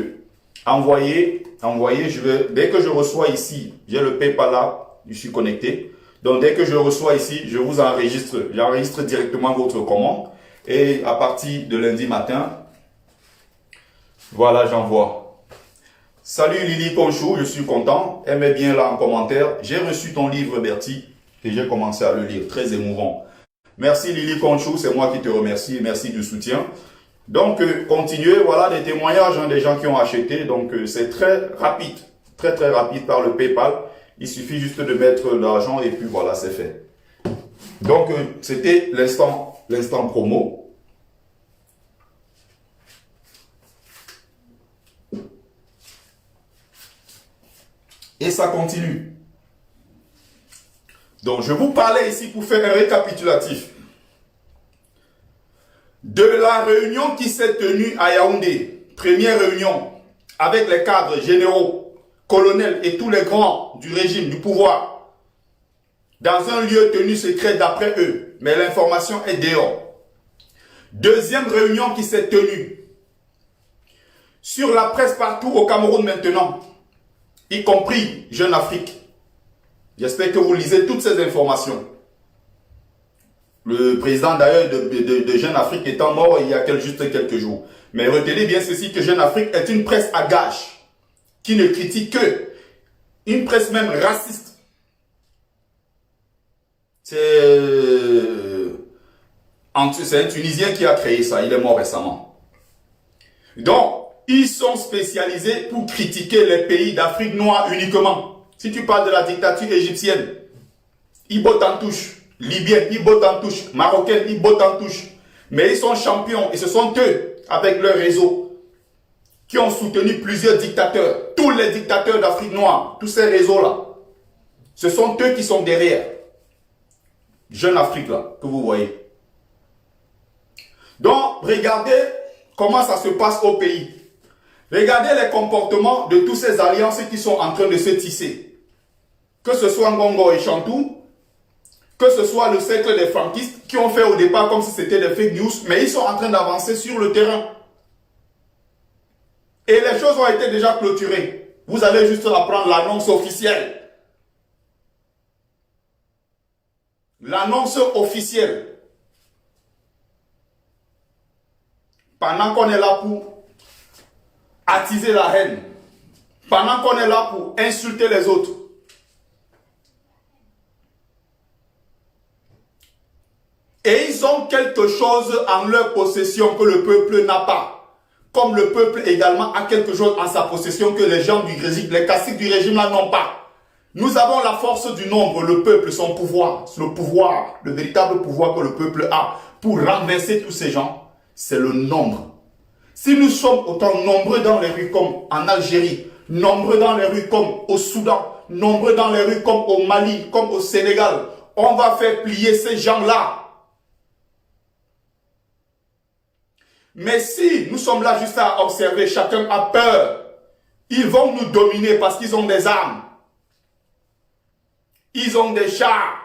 [SPEAKER 1] envoyez, dès que je reçois ici, j'ai le PayPal là, je suis connecté. Donc, dès que je reçois ici, je vous enregistre. J'enregistre directement votre commande. Et à partir de lundi matin, voilà, j'envoie. Salut Lily Conchou, je suis content. Aimez bien là en commentaire. J'ai reçu ton livre, Bertie, et j'ai commencé à le lire. Très émouvant. Merci Lily Conchou, c'est moi qui te remercie. Merci du soutien. Donc, continuez. Voilà des témoignages des gens qui ont acheté. Donc, c'est très rapide. Très, très rapide par le PayPal. Il suffit juste de mettre l'argent et puis voilà, c'est fait. Donc, c'était l'instant promo. Et ça continue. Donc, je vous parlais ici pour faire un récapitulatif de la réunion qui s'est tenue à Yaoundé. Première réunion avec les cadres généraux, colonels et tous les grands du régime, du pouvoir, dans un lieu tenu secret d'après eux. Mais l'information est dehors. Deuxième réunion qui s'est tenue sur la presse partout au Cameroun maintenant, y compris Jeune Afrique. J'espère que vous lisez toutes ces informations. Le président d'ailleurs de Jeune Afrique étant mort il y a juste quelques jours. Mais retenez bien ceci, que Jeune Afrique est une presse à gage, qui ne critique que, une presse même raciste. C'est un Tunisien qui a créé ça, il est mort récemment. Donc, ils sont spécialisés pour critiquer les pays d'Afrique noire uniquement. Si tu parles de la dictature égyptienne, ils bottent en touche. Libyen, ils bottent en touche. Marocain, ils bottent en touche. Mais ils sont champions et ce sont eux, avec leur réseau, qui ont soutenu plusieurs dictateurs. Tous les dictateurs d'Afrique noire, tous ces réseaux-là. Ce sont eux qui sont derrière. Jeune Afrique là, que vous voyez. Donc, regardez comment ça se passe au pays. Regardez les comportements de toutes ces alliances qui sont en train de se tisser. Que ce soit Ngongo et Chantou, que ce soit le cercle des franquistes qui ont fait au départ comme si c'était des fake news, mais ils sont en train d'avancer sur le terrain. Et les choses ont été déjà clôturées. Vous allez juste apprendre l'annonce officielle. L'annonce officielle. Pendant qu'on est là pour attiser la haine, pendant qu'on est là pour insulter les autres, et ils ont quelque chose en leur possession que le peuple n'a pas. Comme le peuple également a quelque chose en sa possession que les gens du régime, les caciques du régime là n'ont pas. Nous avons la force du nombre, le peuple, son pouvoir, le véritable pouvoir que le peuple a pour renverser tous ces gens, c'est le nombre. Si nous sommes autant nombreux dans les rues comme en Algérie, nombreux dans les rues comme au Soudan, nombreux dans les rues comme au Mali, comme au Sénégal, on va faire plier ces gens-là. Mais si nous sommes là juste à observer, chacun a peur, ils vont nous dominer parce qu'ils ont des armes. Ils ont des chars.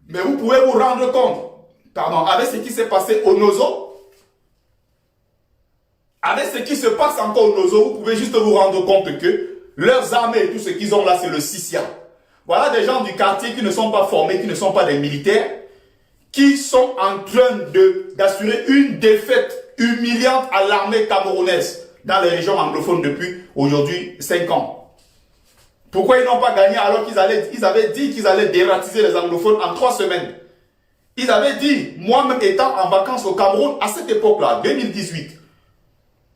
[SPEAKER 1] Mais vous pouvez vous rendre compte, pardon, avec ce qui s'est passé au Nozo, avec ce qui se passe encore au Nozo, vous pouvez juste vous rendre compte que leurs armées et tout ce qu'ils ont là, c'est le Sissia. Voilà des gens du quartier qui ne sont pas formés, qui ne sont pas des militaires, qui sont en train d'assurer une défaite humiliante à l'armée camerounaise dans les régions anglophones depuis aujourd'hui 5 ans. Pourquoi ils n'ont pas gagné alors qu'ils avaient dit qu'ils allaient dératiser les anglophones en 3 semaines? Ils avaient dit, moi-même étant en vacances au Cameroun, à cette époque-là, 2018,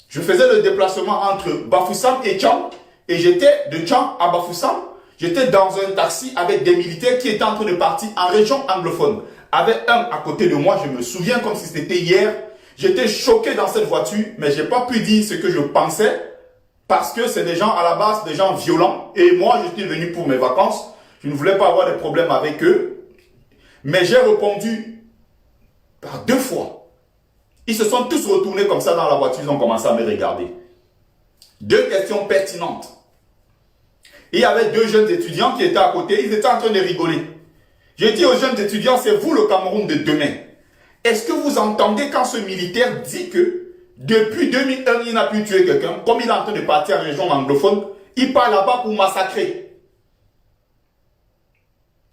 [SPEAKER 1] je faisais le déplacement entre Bafoussam et Tcham, et j'étais de Tcham à Bafoussam, j'étais dans un taxi avec des militaires qui étaient en train de partir en région anglophone. Avec un à côté de moi, je me souviens comme si c'était hier, j'étais choqué dans cette voiture, mais je n'ai pas pu dire ce que je pensais, parce que c'est des gens à la base, des gens violents, et moi je suis venu pour mes vacances, je ne voulais pas avoir de problème avec eux, mais j'ai répondu par 2 fois. Ils se sont tous retournés comme ça dans la voiture, ils ont commencé à me regarder. 2 questions pertinentes. Et il y avait 2 jeunes étudiants qui étaient à côté, ils étaient en train de rigoler. J'ai dit aux jeunes étudiants, c'est vous le Cameroun de demain. Est-ce que vous entendez quand ce militaire dit que depuis 2001, il n'a pu tuer quelqu'un, comme il est en train de partir en région anglophone, il part là-bas pour massacrer.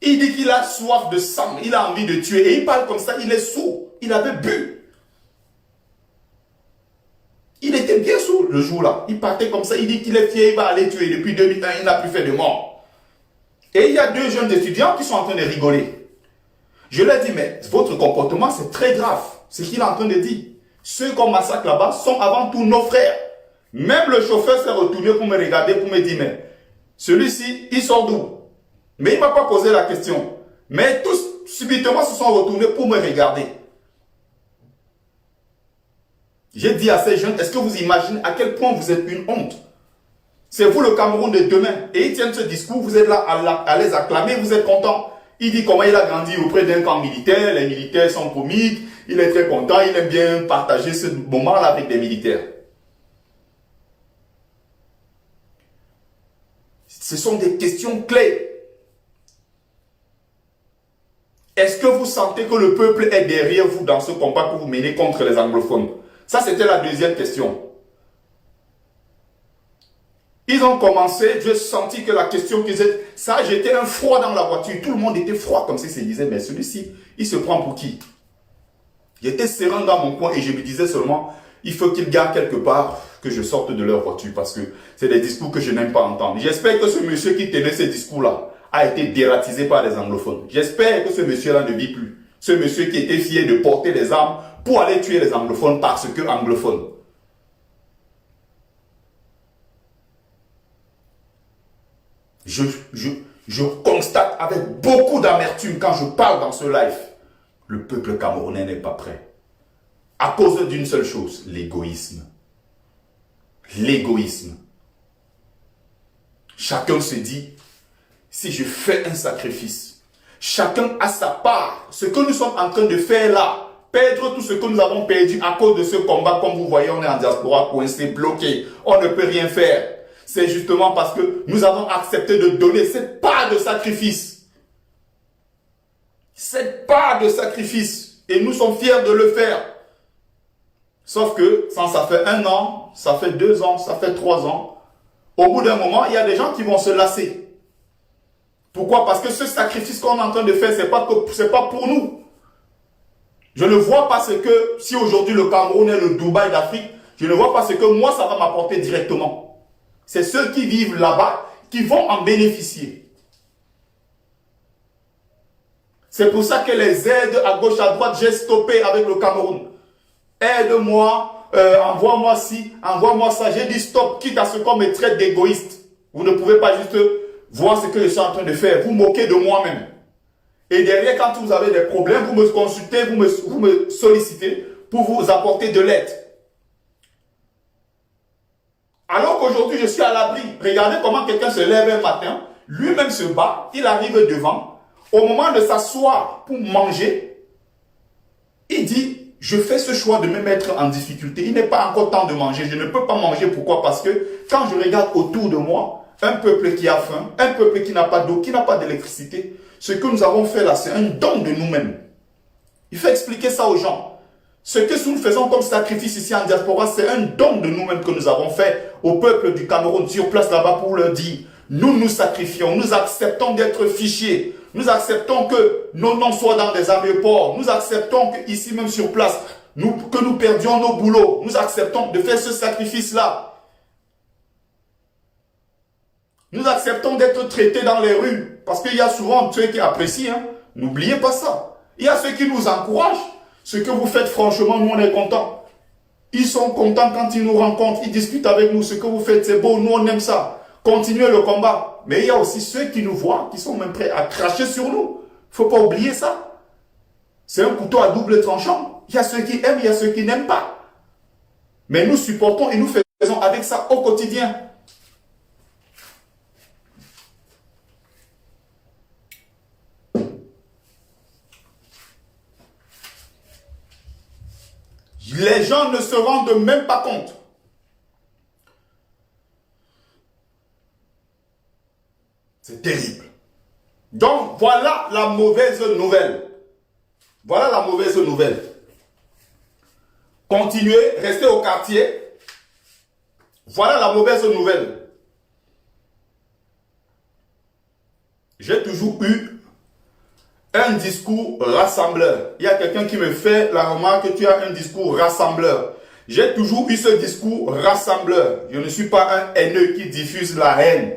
[SPEAKER 1] Il dit qu'il a soif de sang, il a envie de tuer, et il parle comme ça, il est sourd, il avait bu. Il était bien sourd le jour-là, il partait comme ça, il dit qu'il est fier, il va aller tuer, depuis 2001, il n'a plus fait de mort. Et il y a 2 jeunes étudiants qui sont en train de rigoler. Je leur ai dit, mais votre comportement, c'est très grave. C'est ce qu'il est en train de dire. Ceux qu'on massacre là-bas sont avant tout nos frères. Même le chauffeur s'est retourné pour me regarder, pour me dire, mais celui-ci, il sort d'où? Mais il ne m'a pas posé la question. Mais tous, subitement, se sont retournés pour me regarder. J'ai dit à ces jeunes, est-ce que vous imaginez à quel point vous êtes une honte? C'est vous le Cameroun de demain. Et ils tiennent ce discours, vous êtes là à les acclamer, vous êtes contents. Il dit comment il a grandi auprès d'un camp militaire, les militaires sont comiques, il est très content, il aime bien partager ce moment-là avec des militaires. Ce sont des questions clés. Est-ce que vous sentez que le peuple est derrière vous dans ce combat que vous menez contre les anglophones? Ça, c'était la deuxième question. Ils ont commencé, j'ai senti que la question qu'ils étaient, ça, j'étais un froid dans la voiture, tout le monde était froid, comme si se disait, mais celui-ci, il se prend pour qui? J'étais serein dans mon coin et je me disais seulement, il faut qu'ils gardent quelque part que je sorte de leur voiture parce que c'est des discours que je n'aime pas entendre. J'espère que ce monsieur qui tenait ces discours-là a été dératisé par les anglophones. J'espère que ce monsieur-là ne vit plus. Ce monsieur qui était fier de porter les armes pour aller tuer les anglophones parce que anglophones. Je constate avec beaucoup d'amertume quand je parle dans ce live Le peuple camerounais n'est pas prêt. À cause d'une seule chose, l'égoïsme. L'égoïsme. Chacun se dit, si je fais un sacrifice, chacun a sa part. Ce que nous sommes en train de faire là, perdre tout ce que nous avons perdu à cause de ce combat, comme vous voyez, on est en diaspora coincé, bloqué, on ne peut rien faire. C'est justement parce que nous avons accepté de donner cette part de sacrifice. Cette part de sacrifice. Et nous sommes fiers de le faire. Sauf que, ça fait 1 an, ça fait 2 ans, ça fait 3 ans. Au bout d'un moment, il y a des gens qui vont se lasser. Pourquoi? Parce que ce sacrifice qu'on est en train de faire, c'est pas pour nous. Je ne vois pas ce que, si aujourd'hui le Cameroun est le Dubaï d'Afrique, je ne vois pas ce que moi, ça va m'apporter directement. C'est ceux qui vivent là-bas qui vont en bénéficier. C'est pour ça que les aides à gauche, à droite, j'ai stoppé avec le Cameroun. Aide-moi. Envoie-moi ci, envoie-moi ça. J'ai dit stop, quitte à ce qu'on me traite d'égoïste. Vous ne pouvez pas juste voir ce que je suis en train de faire. Vous moquez de moi-même. Et derrière, quand vous avez des problèmes, vous me consultez, vous me sollicitez pour vous apporter de l'aide. Alors qu'aujourd'hui, je suis à l'abri. Regardez comment quelqu'un se lève un matin, lui-même se bat, il arrive devant. Au moment de s'asseoir pour manger, il dit, je fais ce choix de me mettre en difficulté. Il n'est pas encore temps de manger. Je ne peux pas manger. Pourquoi? Parce que quand je regarde autour de moi, un peuple qui a faim, un peuple qui n'a pas d'eau, qui n'a pas d'électricité, ce que nous avons fait là, c'est un don de nous-mêmes. Il faut expliquer ça aux gens. Ce que nous faisons comme sacrifice ici en diaspora, c'est un don de nous-mêmes que nous avons fait au peuple du Cameroun sur place là-bas pour leur dire, nous nous sacrifions, nous acceptons d'être fichiers. Nous acceptons que nos noms soient dans des aéroports. Nous acceptons qu'ici même sur place, que nous perdions nos boulots. Nous acceptons de faire ce sacrifice-là. Nous acceptons d'être traités dans les rues. Parce qu'il y a souvent ceux qui apprécient. Hein. N'oubliez pas ça. Il y a ceux qui nous encouragent. Ce que vous faites, franchement, nous on est contents. Ils sont contents quand ils nous rencontrent. Ils discutent avec nous. Ce que vous faites, c'est beau. Nous on aime ça. Continuez le combat. Mais il y a aussi ceux qui nous voient, qui sont même prêts à cracher sur nous. Il ne faut pas oublier ça. C'est un couteau à double tranchant. Il y a ceux qui aiment, il y a ceux qui n'aiment pas. Mais nous supportons et nous faisons avec ça au quotidien. Les gens ne se rendent même pas compte. C'est terrible. Donc, voilà la mauvaise nouvelle. Voilà la mauvaise nouvelle. Continuez, restez au quartier. Voilà la mauvaise nouvelle. J'ai toujours eu un discours rassembleur. Il y a quelqu'un qui me fait la remarque que tu as un discours rassembleur. J'ai toujours eu ce discours rassembleur. Je ne suis pas un haineux qui diffuse la haine.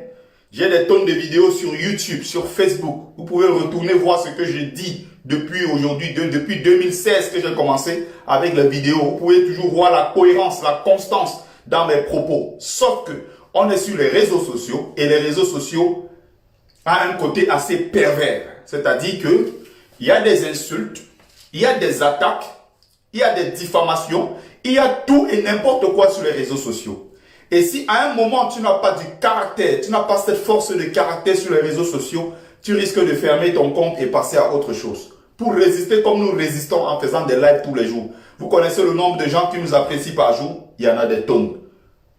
[SPEAKER 1] J'ai des tonnes de vidéos sur YouTube, sur Facebook. Vous pouvez retourner voir ce que j'ai dit depuis aujourd'hui, depuis 2016 que j'ai commencé avec les vidéos. Vous pouvez toujours voir la cohérence, la constance dans mes propos. Sauf que on est sur les réseaux sociaux et les réseaux sociaux ont un côté assez pervers. C'est-à-dire que il y a des insultes, il y a des attaques, il y a des diffamations, il y a tout et n'importe quoi sur les réseaux sociaux. Et si à un moment tu n'as pas du caractère, tu n'as pas cette force de caractère sur les réseaux sociaux, tu risques de fermer ton compte et passer à autre chose. Pour résister comme nous résistons en faisant des lives tous les jours. Vous connaissez le nombre de gens qui nous apprécient par jour? Il y en a des tonnes.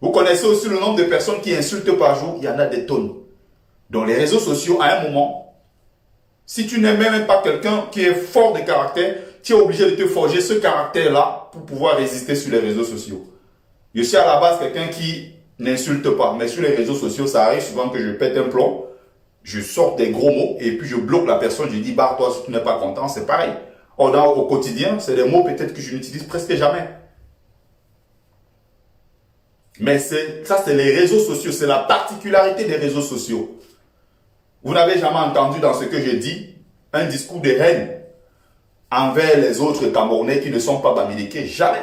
[SPEAKER 1] Vous connaissez aussi le nombre de personnes qui insultent par jour? Il y en a des tonnes. Dans les réseaux sociaux, à un moment, si tu n'aimes même pas quelqu'un qui est fort de caractère, tu es obligé de te forger ce caractère-là pour pouvoir résister sur les réseaux sociaux. Je suis à la base quelqu'un qui n'insulte pas, mais sur les réseaux sociaux, ça arrive souvent que je pète un plomb, je sors des gros mots et puis je bloque la personne, je dis barre-toi si tu n'es pas content, c'est pareil. Or, au quotidien, c'est des mots peut-être que je n'utilise presque jamais. Mais ça, c'est les réseaux sociaux, c'est la particularité des réseaux sociaux. Vous n'avez jamais entendu dans ce que je dis un discours de haine envers les autres Camerounais qui ne sont pas bamilekés, jamais.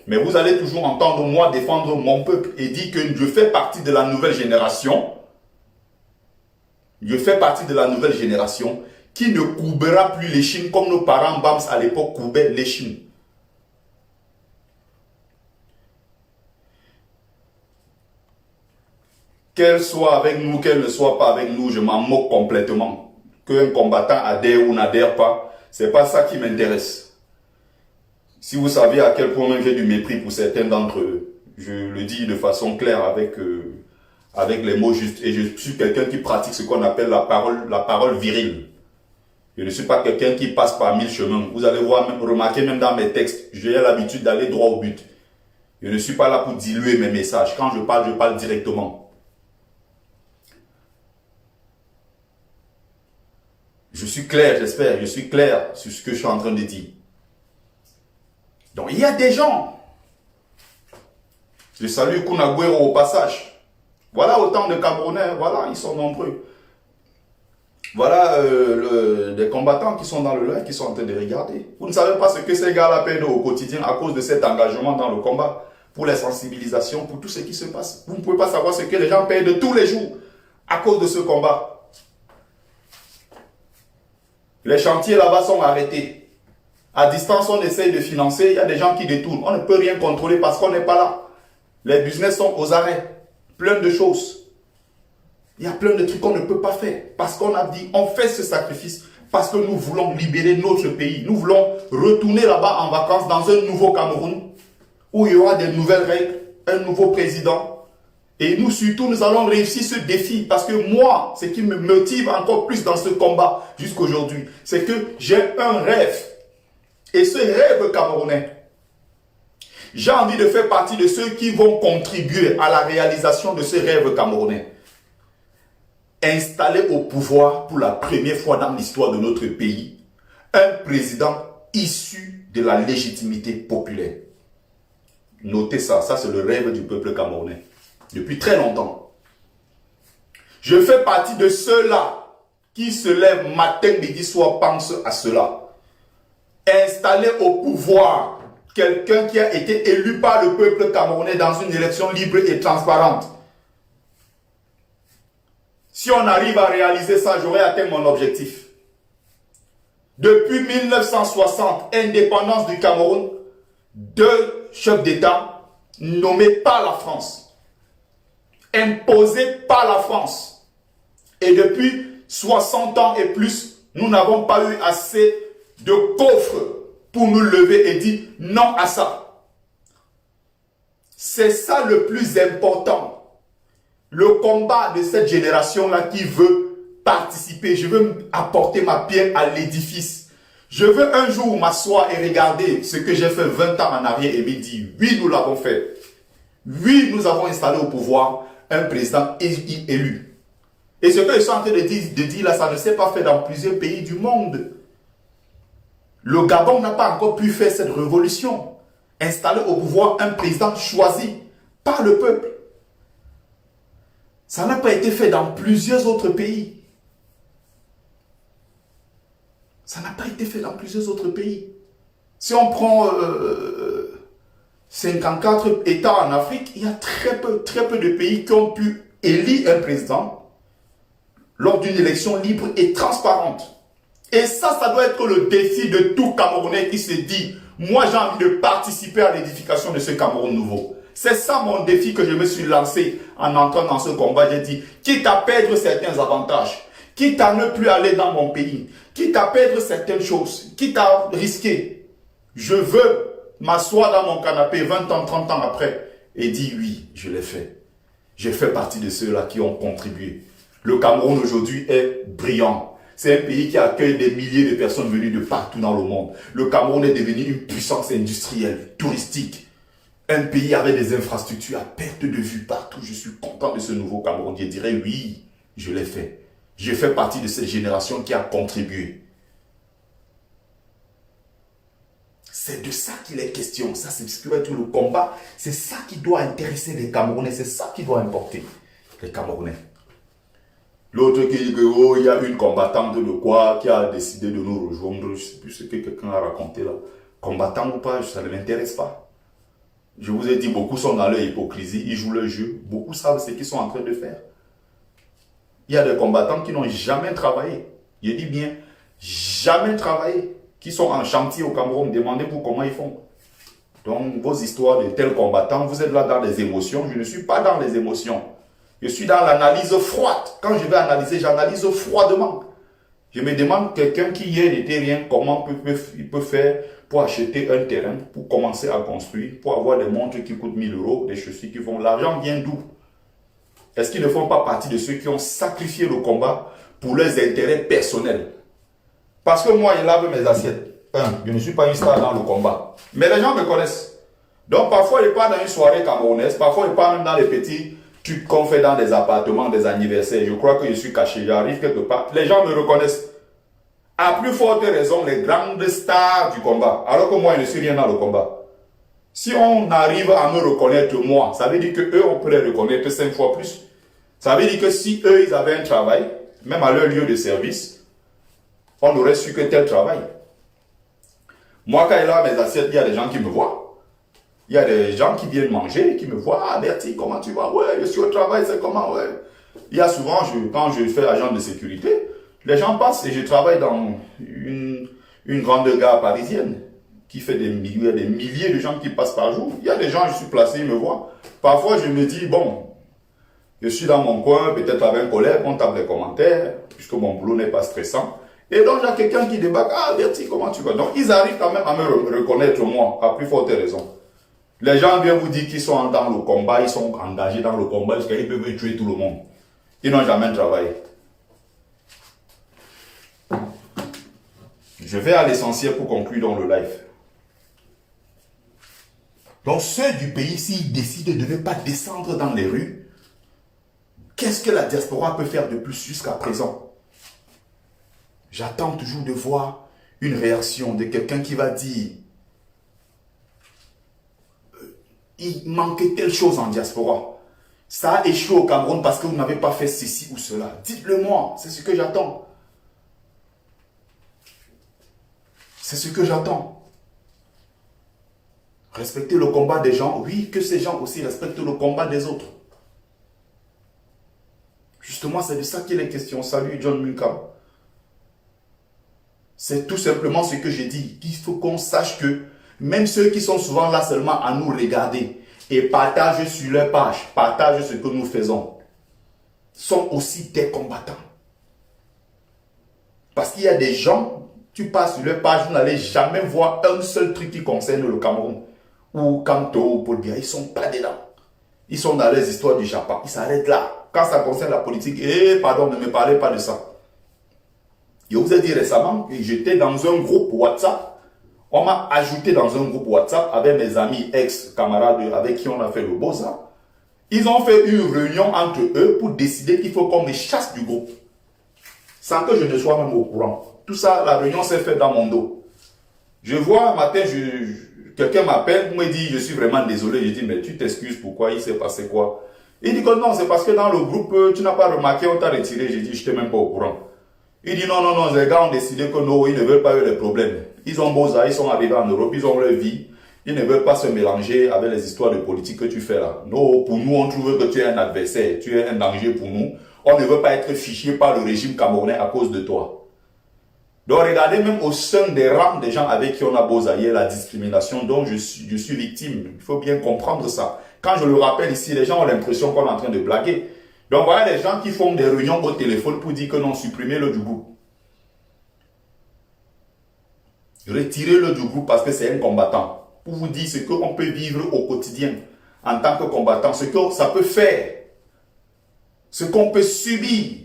[SPEAKER 1] Mais vous allez toujours entendre moi défendre mon peuple et dire que je fais partie de la nouvelle génération. Je fais partie de la nouvelle génération qui ne courbera plus l'échine comme nos parents Bams à l'époque courbaient l'échine. Qu'elle soit avec nous, qu'elle ne soit pas avec nous, je m'en moque complètement. Qu'un combattant adhère ou n'adhère pas, c'est pas ça qui m'intéresse. Si vous saviez à quel point j'ai du mépris pour certains d'entre eux, je le dis de façon claire avec les mots justes. Et je suis quelqu'un qui pratique ce qu'on appelle la parole virile. Je ne suis pas quelqu'un qui passe par 1000 chemins. Vous allez voir, remarquer même dans mes textes, j'ai l'habitude d'aller droit au but. Je ne suis pas là pour diluer mes messages. Quand je parle directement. Je suis clair, j'espère, je suis clair sur ce que je suis en train de dire. Donc, il y a des gens. Je salue Kunagüero au passage. Voilà autant de Camerounais, voilà, ils sont nombreux. Voilà des combattants qui sont dans le live, qui sont en train de regarder. Vous ne savez pas ce que ces gars-là perdent au quotidien à cause de cet engagement dans le combat, pour les sensibilisations, pour tout ce qui se passe. Vous ne pouvez pas savoir ce que les gens perdent tous les jours à cause de ce combat. Les chantiers là-bas sont arrêtés. À distance, on essaye de financer. Il y a des gens qui détournent. On ne peut rien contrôler parce qu'on n'est pas là. Les business sont aux arrêts. Plein de choses. Il y a plein de trucs qu'on ne peut pas faire. Parce qu'on a dit, on fait ce sacrifice. Parce que nous voulons libérer notre pays. Nous voulons retourner là-bas en vacances dans un nouveau Cameroun. Où il y aura des nouvelles règles. Un nouveau président. Et nous, surtout, nous allons réussir ce défi. Parce que moi, ce qui me motive encore plus dans ce combat jusqu'aujourd'hui, c'est que j'ai un rêve. Et ce rêve camerounais, j'ai envie de faire partie de ceux qui vont contribuer à la réalisation de ce rêve camerounais. Installer au pouvoir pour la première fois dans l'histoire de notre pays, un président issu de la légitimité populaire. Notez ça, ça c'est le rêve du peuple camerounais. Depuis très longtemps. Je fais partie de ceux-là qui se lèvent matin, midi, soir, pensent à cela. Installer au pouvoir quelqu'un qui a été élu par le peuple camerounais dans une élection libre et transparente. Si on arrive à réaliser ça, j'aurai atteint mon objectif. Depuis 1960, indépendance du Cameroun, 2 chefs d'État nommés par la France. Imposé par la France. Et depuis 60 ans et plus, nous n'avons pas eu assez de coffres pour nous lever et dire non à ça. C'est ça le plus important. Le combat de cette génération-là qui veut participer. Je veux apporter ma pierre à l'édifice. Je veux un jour m'asseoir et regarder ce que j'ai fait 20 ans en arrière et me dire oui, nous l'avons fait. Oui, nous avons installé au pouvoir un président élu. Et ce que je suis en train de dire là, ça ne s'est pas fait dans plusieurs pays du monde. Le Gabon n'a pas encore pu faire cette révolution. Installer au pouvoir un président choisi par le peuple. Ça n'a pas été fait dans plusieurs autres pays. Ça n'a pas été fait dans plusieurs autres pays. Si on prend 54 États en Afrique, il y a très peu de pays qui ont pu élire un président lors d'une élection libre et transparente. Et ça doit être le défi de tout Camerounais qui se dit, moi j'ai envie de participer à l'édification de ce Cameroun nouveau. C'est ça mon défi que je me suis lancé en entrant dans ce combat. J'ai dit, quitte à perdre certains avantages, quitte à ne plus aller dans mon pays, quitte à perdre certaines choses, quitte à risquer, je veux m'asseoir dans mon canapé 20 ans, 30 ans après et dire oui, je l'ai fait. J'ai fait partie de ceux-là qui ont contribué. Le Cameroun aujourd'hui est brillant. C'est un pays qui accueille des milliers de personnes venues de partout dans le monde. Le Cameroun est devenu une puissance industrielle, touristique. Un pays avec des infrastructures à perte de vue partout. Je suis content de ce nouveau Cameroun. Je dirais oui, je l'ai fait. Je fais partie de cette génération qui a contribué. C'est de ça qu'il est question. Ça, c'est ce qui va être le combat. C'est ça qui doit intéresser les Camerounais. C'est ça qui doit importer les Camerounais. L'autre qui dit que oh, il y a une combattante de quoi qui a décidé de nous rejoindre. Je ne sais plus ce que quelqu'un a raconté là. Combattant ou pas, ça ne m'intéresse pas. Je vous ai dit, beaucoup sont dans leur hypocrisie. Ils jouent leur jeu. Beaucoup savent ce qu'ils sont en train de faire. Il y a des combattants qui n'ont jamais travaillé. Je dis bien, jamais travaillé, qui sont en chantier au Cameroun, demandez-vous comment ils font. Donc, vos histoires de tels combattants, vous êtes là dans les émotions. Je ne suis pas dans les émotions. Je suis dans l'analyse froide. Quand je vais analyser, j'analyse froidement. Je me demande quelqu'un qui hier n'était rien, comment il peut faire pour acheter un terrain, pour commencer à construire, pour avoir des montres qui coûtent 1000 euros, des chaussures qui font. L'argent vient d'où? Est-ce qu'ils ne font pas partie de ceux qui ont sacrifié le combat pour leurs intérêts personnels? Parce que moi, je lave mes assiettes. Je ne suis pas une star dans le combat. Mais les gens me connaissent. Donc parfois, je pars dans une soirée camerounaise, parfois, je pars même dans les petits trucs qu'on fait dans des appartements, des anniversaires. Je crois que je suis caché, j'arrive quelque part. Les gens me reconnaissent. À plus forte raison, les grandes stars du combat. Alors que moi, je ne suis rien dans le combat. Si on arrive à me reconnaître moi, ça veut dire qu'eux, on peut les reconnaître 5 fois plus. Ça veut dire que si eux, ils avaient un travail, même à leur lieu de service, on aurait su que tel travail. Moi, quand il a mes assiettes, il y a des gens qui me voient. Il y a des gens qui viennent manger, qui me voient. Ah, Bertie, comment tu vas? Ouais, je suis au travail, c'est comment? Ouais. Il y a souvent, quand je fais agent de sécurité, les gens passent et je travaille dans une grande gare parisienne qui fait des milliers de gens qui passent par jour. Il y a des gens, je suis placé, ils me voient. Parfois, je me dis, bon, je suis dans mon coin, peut-être avec un collègue, on tape des commentaires, puisque mon boulot n'est pas stressant. Et donc, il y a quelqu'un qui débarque. Ah, Bertie, comment tu vas? Donc, ils arrivent quand même à me reconnaître, moi, à plus forte raison. Les gens viennent vous dire qu'ils sont dans le combat, ils sont engagés dans le combat, parce qu'ils peuvent tuer tout le monde. Ils n'ont jamais travaillé. Je vais à l'essentiel pour conclure dans le live. Donc, ceux du pays, s'ils décident de ne pas descendre dans les rues, qu'est-ce que la diaspora peut faire de plus jusqu'à présent? J'attends toujours de voir une réaction de quelqu'un qui va dire il manquait telle chose en diaspora. Ça a échoué au Cameroun parce que vous n'avez pas fait ceci ou cela. Dites-le moi, c'est ce que j'attends. C'est ce que j'attends. Respecter le combat des gens, oui, que ces gens aussi respectent le combat des autres. Justement, c'est de ça qu'il est question. Salut John Mulcam. C'est tout simplement ce que j'ai dit. Il faut qu'on sache que même ceux qui sont souvent là seulement à nous regarder et partagent sur leur page, partagent ce que nous faisons, sont aussi des combattants. Parce qu'il y a des gens, tu passes sur leur page, vous n'allez jamais voir un seul truc qui concerne le Cameroun. Ou Kanto, ou Paul Biya, ils ne sont pas dedans. Ils sont dans les histoires du Japon. Ils s'arrêtent là. Quand ça concerne la politique, pardon, ne me parlez pas de ça. Je vous ai dit récemment que j'étais dans un groupe WhatsApp. On m'a ajouté dans un groupe WhatsApp avec mes amis ex-camarades avec qui on a fait le Boza. Ils ont fait une réunion entre eux pour décider qu'il faut qu'on me chasse du groupe. Sans que je ne sois même au courant. Tout ça, la réunion s'est faite dans mon dos. Je vois un matin, quelqu'un m'appelle, me dit, je suis vraiment désolé. Je dis, mais tu t'excuses, pourquoi? Il s'est passé quoi? Il dit que non, c'est parce que dans le groupe, tu n'as pas remarqué, on t'a retiré. J'ai dit, je n'étais même pas au courant. Il dit, non, les gars ont décidé que non, ils ne veulent pas eu les problèmes. Ils ont beau ça, ils sont arrivés en Europe, ils ont leur vie. Ils ne veulent pas se mélanger avec les histoires de politique que tu fais là. Non, pour nous, on trouve que tu es un adversaire, tu es un danger pour nous. On ne veut pas être fiché par le régime camerounais à cause de toi. Donc regardez même au sein des rangs des gens avec qui on a bosaillé la discrimination dont je suis victime. Il faut bien comprendre ça. Quand je le rappelle ici, les gens ont l'impression qu'on est en train de blaguer. Donc voilà les gens qui font des réunions au téléphone pour dire que non, supprimez-le du groupe. Retirez-le du groupe parce que c'est un combattant. Pour vous dire ce qu'on peut vivre au quotidien en tant que combattant, ce que ça peut faire, ce qu'on peut subir.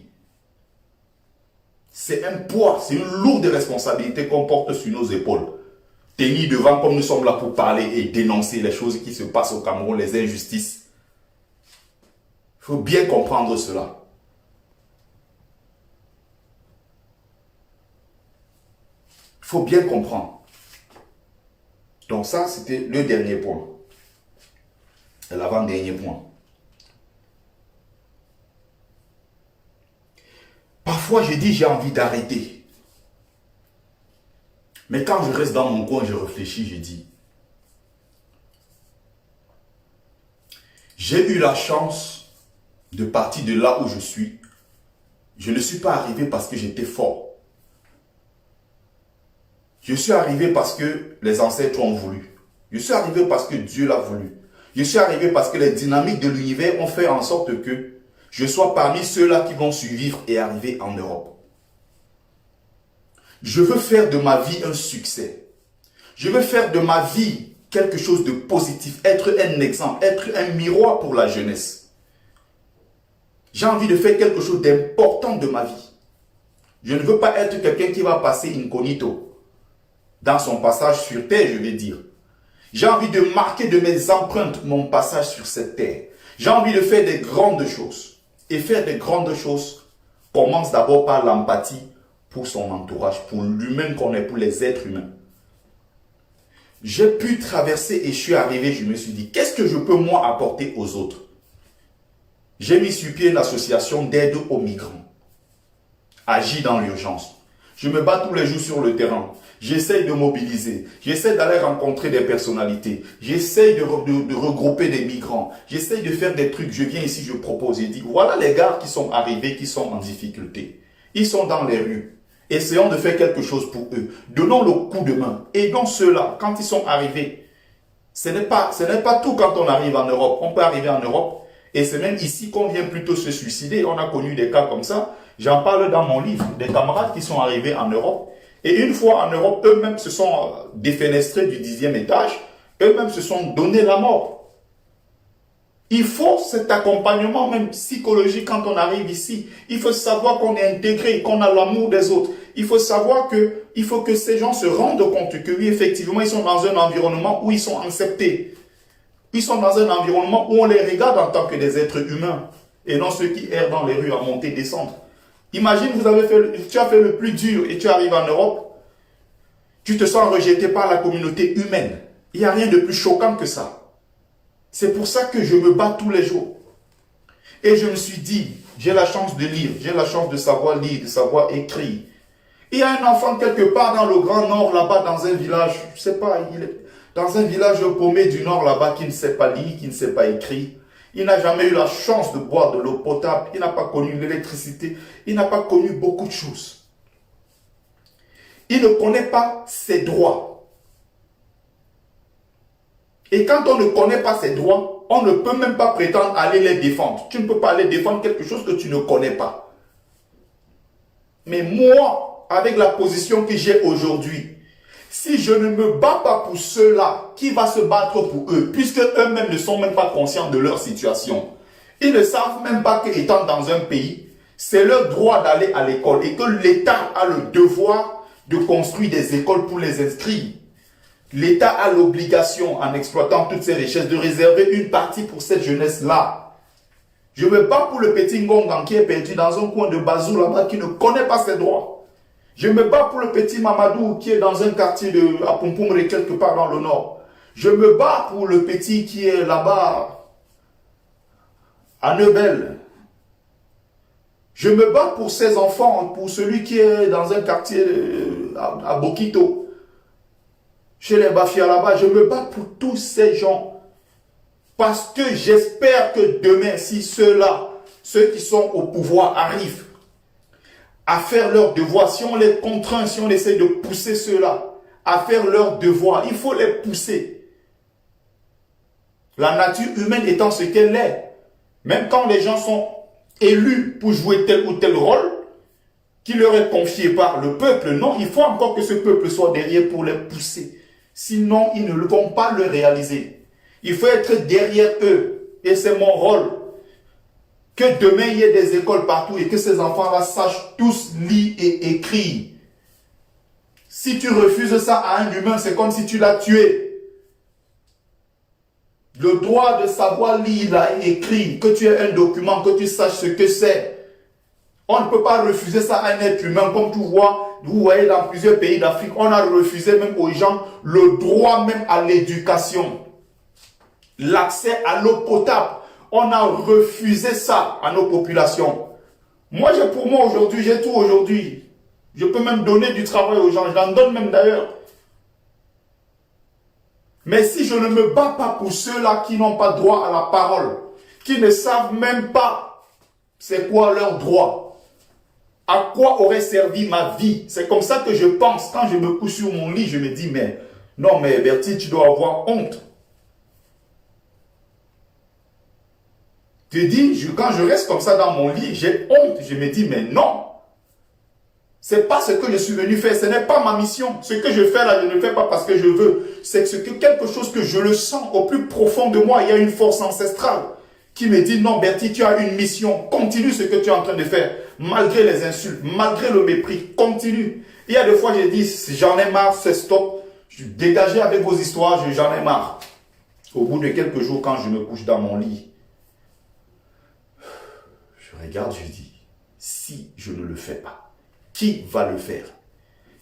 [SPEAKER 1] C'est un poids, c'est une lourde responsabilité qu'on porte sur nos épaules. Tenir devant comme nous sommes là pour parler et dénoncer les choses qui se passent au Cameroun, les injustices. Il faut bien comprendre cela. Il faut bien comprendre. Donc ça, c'était le dernier point. Et l'avant-dernier point. Parfois, je dis j'ai envie d'arrêter. Mais quand je reste dans mon coin, je réfléchis, je dis. J'ai eu la chance de partir de là où je suis. Je ne suis pas arrivé parce que j'étais fort. Je suis arrivé parce que les ancêtres ont voulu. Je suis arrivé parce que Dieu l'a voulu. Je suis arrivé parce que les dynamiques de l'univers ont fait en sorte que je sois parmi ceux-là qui vont survivre et arriver en Europe. Je veux faire de ma vie un succès. Je veux faire de ma vie quelque chose de positif, être un exemple, être un miroir pour la jeunesse. J'ai envie de faire quelque chose d'important de ma vie. Je ne veux pas être quelqu'un qui va passer incognito dans son passage sur terre, je vais dire. J'ai envie de marquer de mes empreintes mon passage sur cette terre. J'ai envie de faire des grandes choses. Et faire des grandes choses commence d'abord par l'empathie pour son entourage, pour l'humain qu'on est, pour les êtres humains. J'ai pu traverser et je suis arrivé, je me suis dit, qu'est-ce que je peux moi apporter aux autres? J'ai mis sur pied une association d'aide aux migrants. Agis dans l'urgence. Je me bats tous les jours sur le terrain. J'essaye de mobiliser. J'essaie d'aller rencontrer des personnalités. J'essaye de regrouper des migrants. J'essaye de faire des trucs. Je viens ici, je propose. Je dis, voilà les gars qui sont arrivés, qui sont en difficulté. Ils sont dans les rues. Essayons de faire quelque chose pour eux. Donnons le coup de main. Aidons ceux-là, quand ils sont arrivés. Ce n'est pas tout quand on arrive en Europe. On peut arriver en Europe. Et c'est même ici qu'on vient plutôt se suicider. On a connu des cas comme ça. J'en parle dans mon livre. Des camarades qui sont arrivés en Europe. Et une fois en Europe, eux-mêmes se sont défenestrés du 10e étage. Eux-mêmes se sont donné la mort. Il faut cet accompagnement même psychologique quand on arrive ici. Il faut savoir qu'on est intégré, qu'on a l'amour des autres. Il faut savoir il faut que ces gens se rendent compte que oui, effectivement, ils sont dans un environnement où ils sont acceptés. Ils sont dans un environnement où on les regarde en tant que des êtres humains. Et non ceux qui errent dans les rues à monter et descendre. Imagine, tu as fait le plus dur et tu arrives en Europe. Tu te sens rejeté par la communauté humaine. Il n'y a rien de plus choquant que ça. C'est pour ça que je me bats tous les jours. Et je me suis dit, j'ai la chance de lire, j'ai la chance de savoir lire, de savoir écrire. Il y a un enfant quelque part dans le Grand Nord, là-bas, dans un village, je ne sais pas, il est dans un village paumé du Nord, là-bas, qui ne sait pas lire, qui ne sait pas écrire. Il n'a jamais eu la chance de boire de l'eau potable. Il n'a pas connu l'électricité. Il n'a pas connu beaucoup de choses. Il ne connaît pas ses droits. Et quand on ne connaît pas ses droits, on ne peut même pas prétendre aller les défendre. Tu ne peux pas aller défendre quelque chose que tu ne connais pas. Mais moi, avec la position que j'ai aujourd'hui, si je ne me bats pas pour ceux-là, qui va se battre pour eux, puisque eux-mêmes ne sont même pas conscients de leur situation. Ils ne savent même pas qu'étant dans un pays, c'est leur droit d'aller à l'école et que l'État a le devoir de construire des écoles pour les inscrire. L'État a l'obligation, en exploitant toutes ces richesses, de réserver une partie pour cette jeunesse-là. Je me bats pour le petit Ngongan qui est perdu dans un coin de Bazou là-bas, qui ne connaît pas ses droits. Je me bats pour le petit Mamadou qui est dans un quartier à Pompomre, quelque part dans le nord. Je me bats pour le petit qui est là-bas, à Neubel. Je me bats pour ses enfants, pour celui qui est dans un quartier à Bokito, chez les Bafia là-bas. Je me bats pour tous ces gens. Parce que j'espère que demain, si ceux-là, ceux qui sont au pouvoir arrivent, à faire leur devoir, si on les contraint, si on essaie de pousser ceux-là à faire leur devoir, il faut les pousser. La nature humaine étant ce qu'elle est, même quand les gens sont élus pour jouer tel ou tel rôle, qui leur est confié par le peuple, non, il faut encore que ce peuple soit derrière pour les pousser. Sinon, ils ne vont pas le réaliser. Il faut être derrière eux, et c'est mon rôle. Que demain, il y ait des écoles partout et que ces enfants-là sachent tous lire et écrire. Si tu refuses ça à un humain, c'est comme si tu l'as tué. Le droit de savoir lire et écrire, que tu aies un document, que tu saches ce que c'est. On ne peut pas refuser ça à un être humain. Comme vous voyez dans plusieurs pays d'Afrique, on a refusé même aux gens le droit même à l'éducation. L'accès à l'eau potable. On a refusé ça à nos populations. Moi, pour moi aujourd'hui, j'ai tout aujourd'hui. Je peux même donner du travail aux gens. J'en donne même d'ailleurs. Mais si je ne me bats pas pour ceux-là qui n'ont pas droit à la parole, qui ne savent même pas c'est quoi leur droit, À quoi aurait servi ma vie? C'est comme ça que je pense. Quand je me couche sur mon lit, je me dis, mais non, mais Bertie, tu dois avoir honte. Tu dis, quand je reste comme ça dans mon lit, j'ai honte. Je me dis, mais non. C'est pas ce que je suis venu faire. Ce n'est pas ma mission. Ce que je fais là, je ne le fais pas parce que je veux. C'est quelque chose que je le sens au plus profond de moi. Il y a une force ancestrale qui me dit, non Bertie, tu as une mission. Continue ce que tu es en train de faire. Malgré les insultes, malgré le mépris, continue. Il y a des fois, j'ai dit, j'en ai marre, c'est stop. Dégagez avec vos histoires, j'en ai marre. Au bout de quelques jours, quand je me couche dans mon lit, je regarde, je dis, si je ne le fais pas, qui va le faire?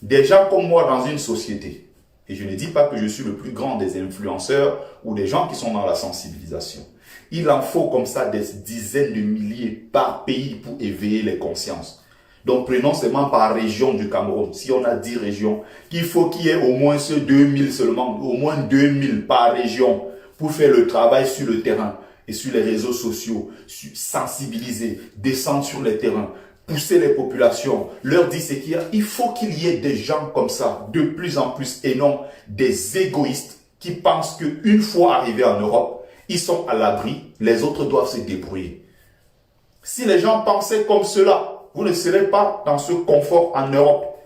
[SPEAKER 1] Des gens comme moi dans une société, et je ne dis pas que je suis le plus grand des influenceurs ou des gens qui sont dans la sensibilisation. Il en faut comme ça des dizaines de milliers par pays pour éveiller les consciences. Donc prenons seulement par région du Cameroun. Si on a 10 régions, il faut qu'il y ait au moins 2000 seulement, au moins 2000 par région pour faire le travail sur le terrain et sur les réseaux sociaux, sensibiliser, descendre sur les terrains, pousser les populations, leur dire ce qu'il y a. Il faut qu'il y ait des gens comme ça, de plus en plus, et non des égoïstes qui pensent qu'une fois arrivés en Europe, ils sont à l'abri, les autres doivent se débrouiller. Si les gens pensaient comme cela, vous ne serez pas dans ce confort en Europe.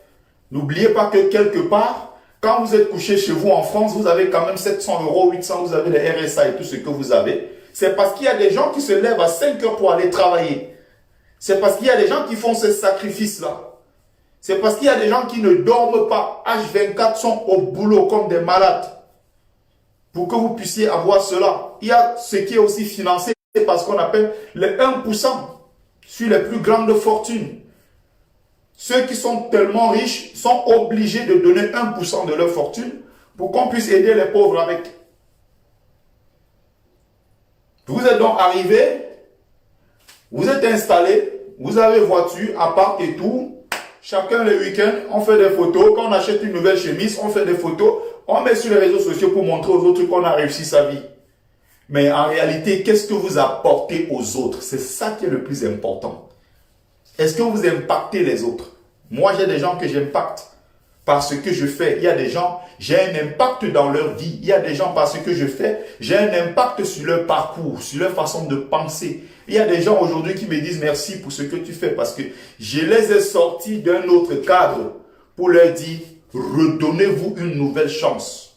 [SPEAKER 1] N'oubliez pas que quelque part, quand vous êtes couché chez vous en France, vous avez quand même 700 €, 800, vous avez les RSA et tout ce que vous avez. C'est parce qu'il y a des gens qui se lèvent à 5 heures pour aller travailler. C'est parce qu'il y a des gens qui font ces sacrifices-là. C'est parce qu'il y a des gens qui ne dorment pas. H24 sont au boulot comme des malades. Pour que vous puissiez avoir cela. Il y a ce qui est aussi financé par ce qu'on appelle les 1% sur les plus grandes fortunes. Ceux qui sont tellement riches sont obligés de donner 1% de leur fortune pour qu'on puisse aider les pauvres avec. Vous êtes donc arrivé, vous êtes installé, vous avez voiture, appart et tout. Chacun le week-end, on fait des photos. Quand on achète une nouvelle chemise, on fait des photos. On met sur les réseaux sociaux pour montrer aux autres qu'on a réussi sa vie. Mais en réalité, qu'est-ce que vous apportez aux autres? C'est ça qui est le plus important. Est-ce que vous impactez les autres? Moi, j'ai des gens que j'impacte par ce que je fais. Il y a des gens, j'ai un impact dans leur vie. Il y a des gens, par ce que je fais, j'ai un impact sur leur parcours, sur leur façon de penser. Il y a des gens aujourd'hui qui me disent merci pour ce que tu fais parce que je les ai sortis d'un autre cadre pour leur dire redonnez-vous une nouvelle chance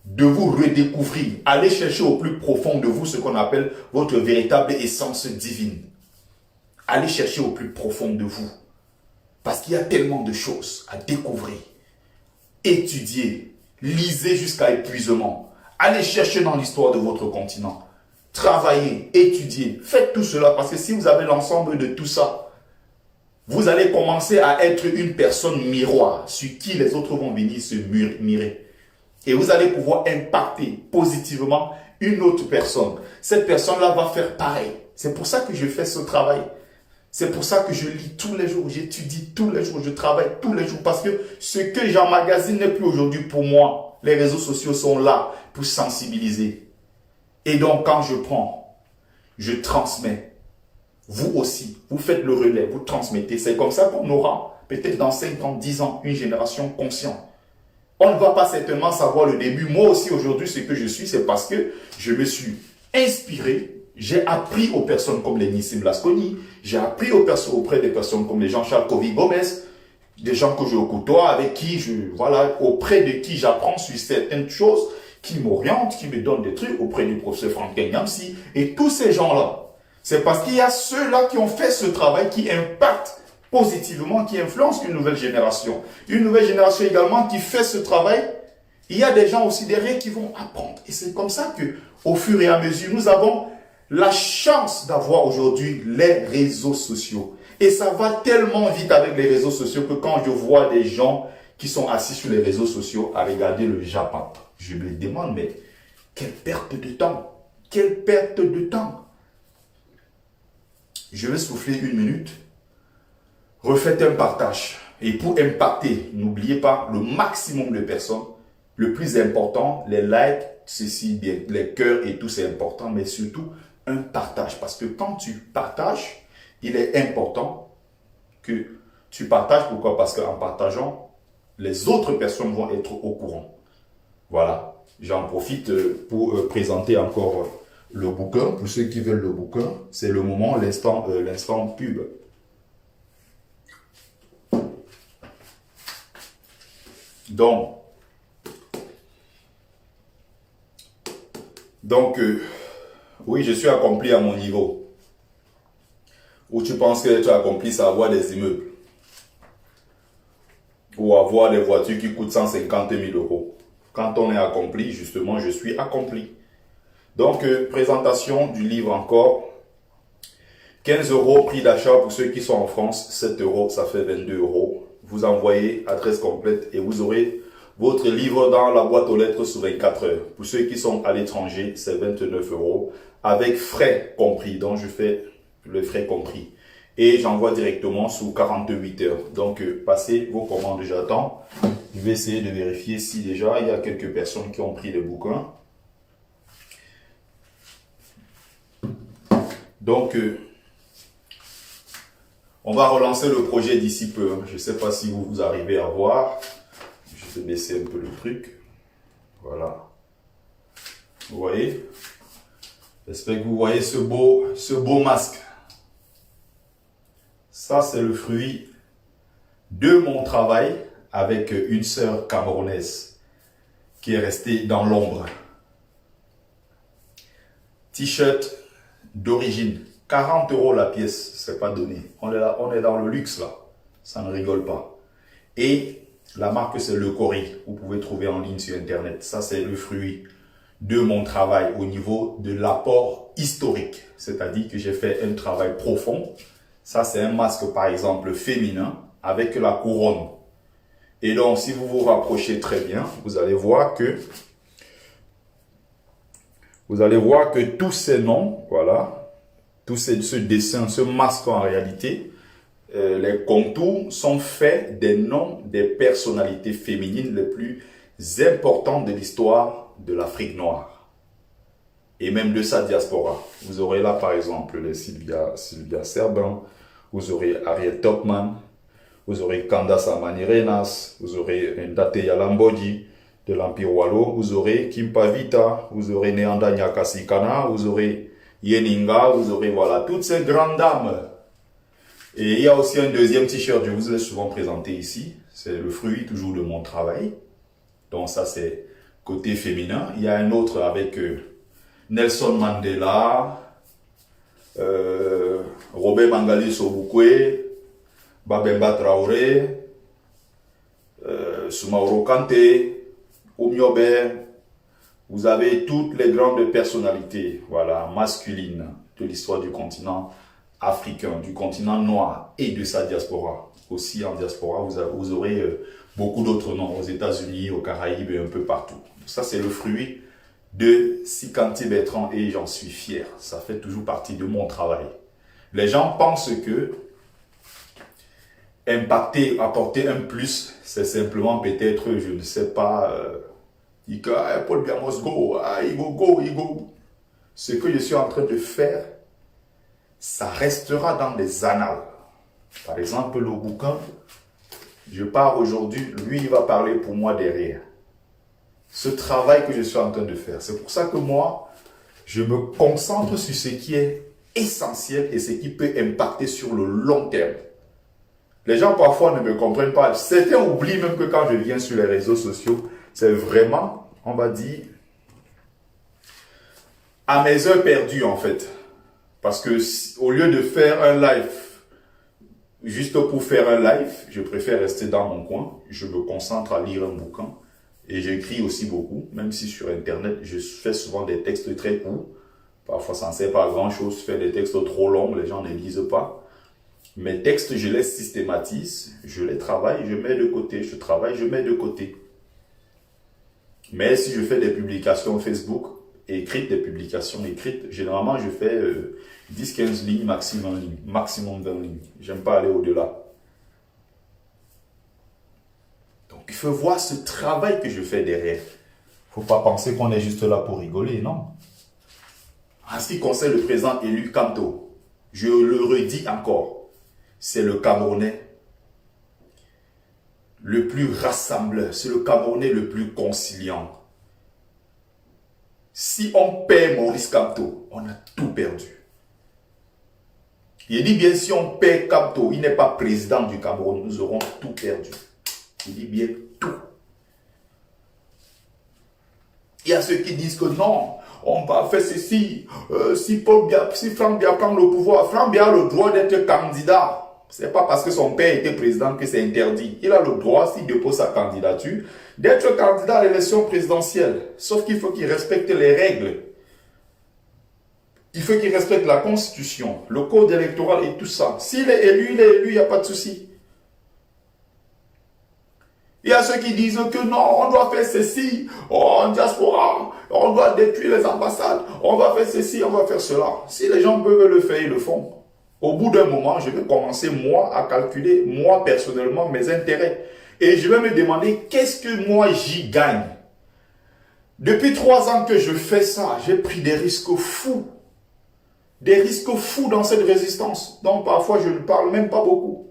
[SPEAKER 1] de vous redécouvrir. Allez chercher au plus profond de vous ce qu'on appelle votre véritable essence divine. Allez chercher au plus profond de vous. Parce qu'il y a tellement de choses à découvrir. Étudiez, lisez jusqu'à épuisement. Allez chercher dans l'histoire de votre continent. Travaillez, étudiez, faites tout cela. Parce que si vous avez l'ensemble de tout ça, vous allez commencer à être une personne miroir sur qui les autres vont venir se mirer. Et vous allez pouvoir impacter positivement une autre personne. Cette personne-là va faire pareil. C'est pour ça que je fais ce travail. C'est pour ça que je lis tous les jours, j'étudie tous les jours, je travaille tous les jours. Parce que ce que j'emmagasine n'est plus aujourd'hui pour moi. Les réseaux sociaux sont là pour sensibiliser. Et donc quand je prends, je transmets. Vous aussi, vous faites le relais, vous transmettez. C'est comme ça qu'on aura, peut-être dans 5 ans, 10 ans, une génération consciente. On ne va pas certainement savoir le début. Moi aussi, aujourd'hui, ce que je suis, c'est parce que je me suis inspiré. J'ai appris aux personnes comme les Nissim Blasconi. J'ai appris auprès des personnes comme les Jean-Charles Covey-Gomez. Des gens que je côtoie, avec qui auprès de qui j'apprends sur certaines choses, qui m'orientent, qui me donnent des trucs, auprès du professeur Franklin Yamsi. Et tous ces gens-là, c'est parce qu'il y a ceux-là qui ont fait ce travail, qui impactent positivement, qui influencent une nouvelle génération. Une nouvelle génération également qui fait ce travail. Il y a des gens aussi derrière qui vont apprendre. Et c'est comme ça que, au fur et à mesure, nous avons la chance d'avoir aujourd'hui les réseaux sociaux. Et ça va tellement vite avec les réseaux sociaux que quand je vois des gens qui sont assis sur les réseaux sociaux à regarder le Japon, je me demande, mais quelle perte de temps! Quelle perte de temps! Je vais souffler une minute. Refaites un partage. Et pour impacter, n'oubliez pas le maximum de personnes. Le plus important, les likes, ceci, bien, les cœurs et tout, c'est important, mais surtout un partage. Parce que quand tu partages, il est important que Tu partages, pourquoi? Parce qu'en partageant, les autres personnes vont être au courant. Voilà, j'en profite pour présenter encore le bouquin. Pour ceux qui veulent le bouquin, c'est le moment, l'instant pub. Donc, oui, je suis accompli à mon niveau. Où tu penses que tu as accompli, c'est avoir des immeubles. Ou avoir des voitures qui coûtent 150 000 euros. Quand on est accompli, justement, je suis accompli. Donc, présentation du livre encore. 15 euros prix d'achat pour ceux qui sont en France. 7 euros, ça fait 22 euros. Vous envoyez adresse complète et vous aurez votre livre dans la boîte aux lettres sous 24 heures. Pour ceux qui sont à l'étranger, c'est 29 euros avec frais compris. Donc, je fais le frais compris. Et j'envoie directement sous 48 heures. Donc, passez vos commandes, j'attends. Je vais essayer de vérifier si déjà il y a quelques personnes qui ont pris les bouquins. Donc, on va relancer le projet d'ici peu. Je ne sais pas si vous arrivez à voir. Je vais baisser un peu le truc. Voilà. Vous voyez? J'espère que vous voyez ce beau masque. Ça, c'est le fruit de mon travail avec une sœur camerounaise qui est restée dans l'ombre. T-shirt d'origine. 40 euros la pièce, c'est pas donné. On est dans le luxe là. Ça ne rigole pas. Et la marque, c'est Le Cori. Vous pouvez trouver en ligne sur Internet. Ça, c'est le fruit de mon travail au niveau de l'apport historique. C'est-à-dire que j'ai fait un travail profond. Ça, c'est un masque, par exemple, féminin avec la couronne. Et donc, si vous vous rapprochez très bien, vous allez voir que tous ces noms, voilà, ce dessin, ce masque en réalité, les contours sont faits des noms des personnalités féminines les plus importantes de l'histoire de l'Afrique noire et même de sa diaspora. Vous aurez là par exemple les Sylvia Serban, vous aurez Harriet Tubman, vous aurez Candace Amani-Renas, vous aurez Ndate Yalamboji de l'Empire Wallo, vous aurez Kimpa Vita, vous aurez Neanda Nyakasikana, vous aurez Yeninga, vous aurez voilà toutes ces grandes dames. Et il y a aussi un deuxième t-shirt, je vous l'ai souvent présenté ici. C'est le fruit toujours de mon travail. Donc ça c'est côté féminin. Il y a un autre avec Nelson Mandela, Robert Mangali Sobukwe, Babemba Traoré, Soumaoro Kanté, Omiobe. Vous avez toutes les grandes personnalités, voilà, masculines de l'histoire du continent africain, du continent noir et de sa diaspora. Aussi en diaspora, vous aurez beaucoup d'autres noms aux États-Unis, aux Caraïbes et un peu partout. Ça, c'est le fruit de Sikanté Bertrand et j'en suis fier. Ça fait toujours partie de mon travail. Les gens pensent que impacter, apporter un plus, c'est simplement peut-être, je ne sais pas, Paul Biamos go, go. Ce que je suis en train de faire, ça restera dans les annales. Par exemple, le bouquin, je pars aujourd'hui, lui, il va parler pour moi derrière. Ce travail que je suis en train de faire. C'est pour ça que moi, je me concentre sur ce qui est essentiel et ce qui peut impacter sur le long terme. Les gens parfois ne me comprennent pas. Certains oublient même que quand je viens sur les réseaux sociaux, c'est vraiment, on va dire, à mes heures perdues en fait. Parce que au lieu de faire un live, juste pour faire un live, je préfère rester dans mon coin. Je me concentre à lire un bouquin. Et j'écris aussi beaucoup, même si sur Internet, je fais souvent des textes très courts. Parfois, ça ne sert pas à grand-chose. Je fais des textes trop longs, les gens ne lisent pas. Mes textes, je les systématise, je les travaille, je mets de côté. Je travaille, je mets de côté. Mais si je fais des publications Facebook, écrites, des publications écrites, généralement, je fais 10-15 lignes, maximum 20 lignes. J'aime pas aller au-delà. Donc, il faut voir ce travail que je fais derrière. Il ne faut pas penser qu'on est juste là pour rigoler, non. En ce qui concerne le président élu Kanto, je le redis encore, c'est le Camerounais le plus rassembleur, c'est le Camerounais le plus conciliant. Si on perd Maurice Kamto, on a tout perdu. Il dit bien, si on perd Kamto, il n'est pas président du Cameroun, nous aurons tout perdu. Il dit bien tout. Il y a ceux qui disent que non, on va faire ceci. Si Franck Biya prend le pouvoir, Franck Biya a le droit d'être candidat. Ce n'est pas parce que son père était président que c'est interdit. Il a le droit, s'il dépose sa candidature, d'être candidat à l'élection présidentielle. Sauf qu'il faut qu'il respecte les règles. Il faut qu'il respecte la constitution, le code électoral et tout ça. S'il est élu, il n'y a pas de souci. Il y a ceux qui disent que non, on doit faire ceci, en diaspora, on doit détruire les ambassades, on va faire ceci, on va faire cela. Si les gens peuvent le faire, ils le font. Au bout d'un moment, je vais commencer, moi, à calculer, moi, personnellement, mes intérêts. Et je vais me demander, qu'est-ce que moi, j'y gagne? Depuis 3 ans que je fais ça, j'ai pris des risques fous. Des risques fous dans cette résistance. Donc, parfois, je ne parle même pas beaucoup.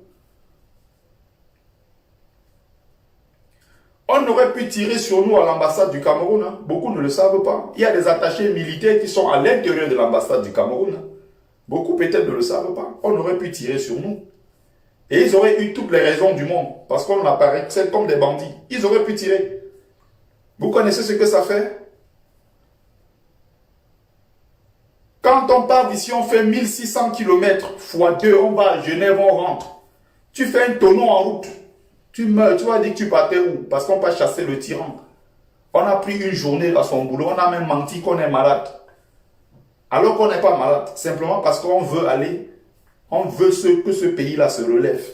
[SPEAKER 1] On aurait pu tirer sur nous à l'ambassade du Cameroun. Hein. Beaucoup ne le savent pas. Il y a des attachés militaires qui sont à l'intérieur de l'ambassade du Cameroun. Hein. Beaucoup peut-être ne le savent pas. On aurait pu tirer sur nous. Et ils auraient eu toutes les raisons du monde. Parce qu'on apparaissait comme des bandits. Ils auraient pu tirer. Vous connaissez ce que ça fait? Quand on part d'ici, on fait 1600 km x 2, on va à Genève, on rentre. Tu fais un tonneau en route. Tu meurs, tu vas dire que tu partais où? Parce qu'on va chasser le tyran. On a pris une journée dans son boulot, on a même menti qu'on est malade. Alors qu'on n'est pas malade, simplement parce qu'on veut aller, on veut que ce pays-là se relève.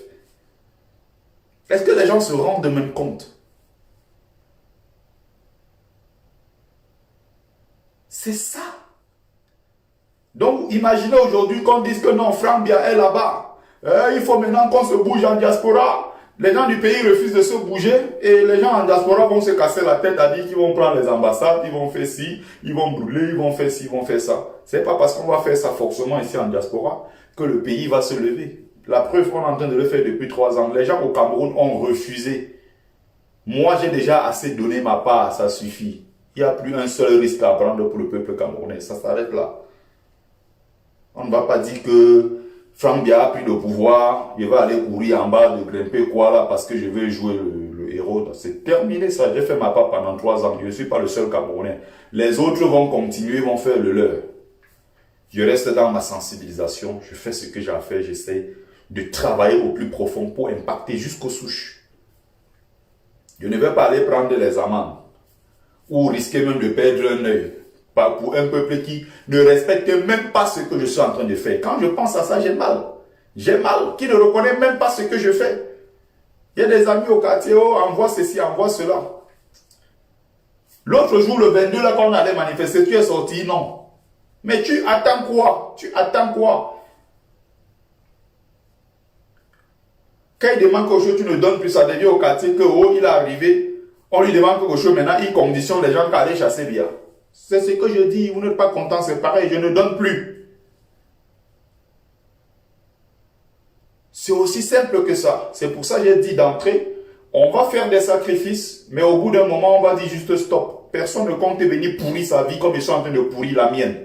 [SPEAKER 1] Est-ce que les gens se rendent de même compte? C'est ça. Donc, imaginez aujourd'hui qu'on dise que non, Franck Biya est là-bas. Il faut maintenant qu'on se bouge en diaspora. Les gens du pays refusent de se bouger et les gens en diaspora vont se casser la tête à dire qu'ils vont prendre les ambassades, ils vont faire ci, ils vont brûler, ils vont faire ci, ils vont faire ça. C'est pas parce qu'on va faire ça forcément ici en diaspora que le pays va se lever. La preuve, on est en train de le faire depuis 3 ans. Les gens au Cameroun ont refusé. Moi, j'ai déjà assez donné ma part, ça suffit. Il n'y a plus un seul risque à prendre pour le peuple camerounais. Ça s'arrête là. On ne va pas dire que Franck Biya a pris le pouvoir, je vais aller courir en bas de grimper quoi là parce que je vais jouer le héros. C'est terminé ça, j'ai fait ma part pendant 3 ans, je ne suis pas le seul Camerounais. Les autres vont continuer, vont faire le leur. Je reste dans ma sensibilisation, je fais ce que j'ai à faire, j'essaie de travailler au plus profond pour impacter jusqu'aux souches. Je ne vais pas aller prendre les amendes ou risquer même de perdre un œil. Pas pour un peuple qui ne respecte même pas ce que je suis en train de faire. Quand je pense à ça, j'ai mal. J'ai mal, qui ne reconnaît même pas ce que je fais. Il y a des amis au quartier, oh, envoie ceci, envoie cela. L'autre jour, le 22, là, quand on allait manifester, tu es sorti, non. Mais tu attends quoi? Tu attends quoi? Quand il demande quelque chose, tu ne donnes plus, ça devient au quartier que, oh, il est arrivé. On lui demande quelque chose, maintenant, il conditionne les gens qui allaient chasser bien. C'est ce que je dis, vous n'êtes pas content, c'est pareil, je ne donne plus. C'est aussi simple que ça. C'est pour ça que j'ai dit d'entrée, on va faire des sacrifices, mais au bout d'un moment, on va dire juste stop. Personne ne compte venir pourrir sa vie comme je suis en train de pourrir la mienne.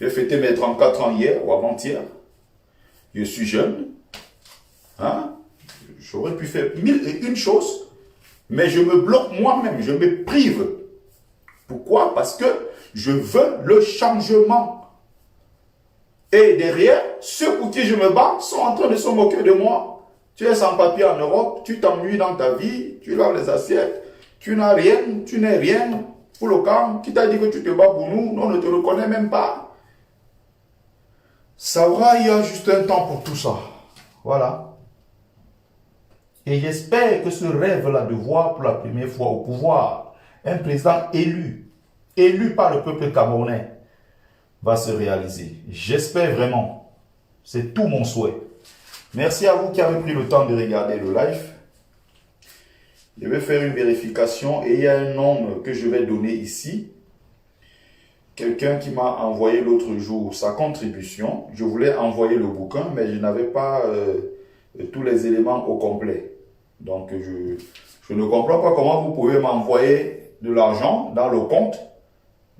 [SPEAKER 1] J'ai fêté mes 34 ans hier ou avant-hier. Je suis jeune. Hein? J'aurais pu faire 1001 choses, mais je me bloque moi-même, je me prive. Pourquoi? Parce que je veux le changement. Et derrière, ceux pour qui je me bats sont en train de se moquer de moi. Tu es sans papier en Europe, tu t'ennuies dans ta vie, tu laves les assiettes, tu n'as rien, tu n'es rien. Pour le camp, qui t'a dit que tu te bats pour nous, on ne te reconnaît même pas. Ça va, il y a juste un temps pour tout ça. Voilà. Et j'espère que ce rêve-là de voir pour la première fois au pouvoir un président élu par le peuple camerounais, va se réaliser. J'espère vraiment. C'est tout mon souhait. Merci à vous qui avez pris le temps de regarder le live. Je vais faire une vérification et il y a un nom que je vais donner ici. Quelqu'un qui m'a envoyé l'autre jour sa contribution. Je voulais envoyer le bouquin, mais je n'avais pas tous les éléments au complet. Donc, je ne comprends pas comment vous pouvez m'envoyer de l'argent dans le compte.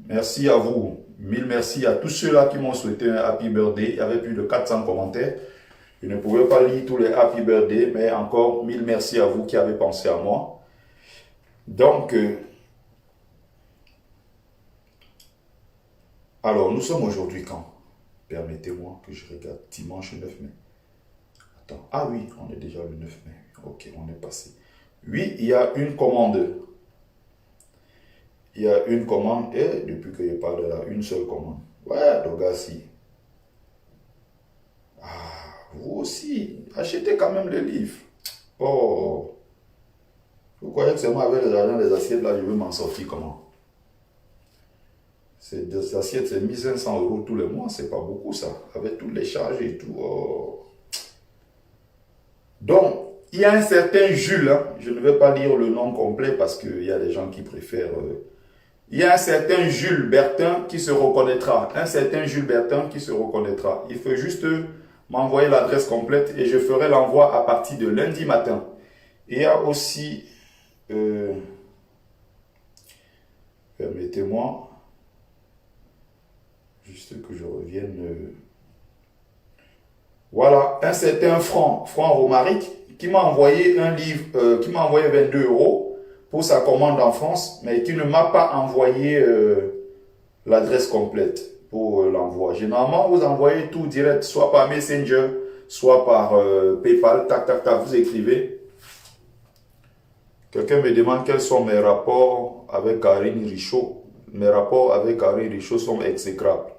[SPEAKER 1] Merci à vous. Mille merci à tous ceux-là qui m'ont souhaité un happy birthday. Il y avait plus de 400 commentaires. Je ne pouvais pas lire tous les happy birthday, mais encore mille merci à vous qui avez pensé à moi. Donc, alors, nous sommes aujourd'hui quand? Permettez-moi que je regarde dimanche 9 mai. Attends, ah oui, on est déjà le 9 mai. Ok, on est passé. Oui, il y a une commande. Il y a une commande, et depuis que je parle là, une seule commande. Ouais, Dogassi. Ah, vous aussi, achetez quand même les livres. Oh, vous croyez que c'est moi avec les argent des assiettes là, je vais m'en sortir comment? C'est des assiettes, c'est 1500 € tous les mois, c'est pas beaucoup ça, avec toutes les charges et tout. Oh. Donc, il y a un certain Jules, hein, je ne vais pas lire le nom complet parce qu'il y a des gens qui préfèrent. Il y a un certain Jules Bertin qui se reconnaîtra. Un certain Jules Bertin qui se reconnaîtra. Il faut juste m'envoyer l'adresse complète et je ferai l'envoi à partir de lundi matin. Il y a aussi, permettez-moi, juste que je revienne. Voilà, un certain Franck Romaric qui m'a envoyé un livre, qui m'a envoyé 22 € pour sa commande en France, mais qui ne m'a pas envoyé l'adresse complète pour l'envoi. Généralement, vous envoyez tout direct, soit par Messenger, soit par PayPal, tac, tac, tac, vous écrivez. Quelqu'un me demande quels sont mes rapports avec Karine Richaud. Mes rapports avec Karine Richaud sont exécrables.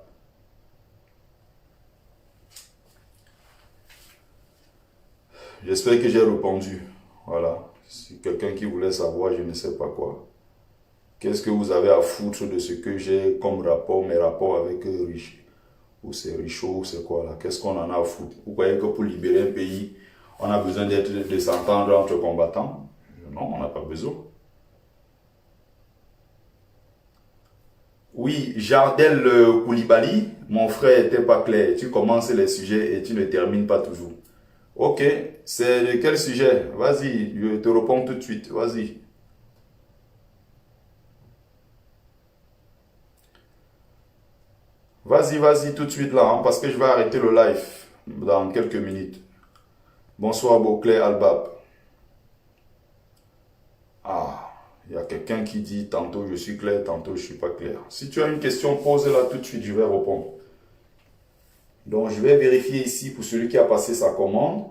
[SPEAKER 1] J'espère que j'ai répondu. Voilà. Si quelqu'un qui voulait savoir, je ne sais pas quoi. Qu'est-ce que vous avez à foutre de ce que j'ai comme rapport, mes rapports avec Richaud? Ou c'est Richaud, ou c'est quoi là? Qu'est-ce qu'on en a à foutre? Vous croyez que pour libérer un pays, on a besoin de s'entendre entre combattants? Non, on n'a pas besoin. Oui, Jardel Koulibaly, mon frère n'était pas clair. Tu commences les sujets et tu ne termines pas toujours. Ok, c'est de quel sujet? Vas-y, je te réponds tout de suite. Vas-y. Vas-y, vas-y, tout de suite là, hein, parce que je vais arrêter le live dans quelques minutes. Bonsoir, Beauclair Albab. Ah, il y a quelqu'un qui dit tantôt je suis clair, tantôt je suis pas clair. Si tu as une question, pose-la tout de suite, je vais répondre. Donc, je vais vérifier ici pour celui qui a passé sa commande.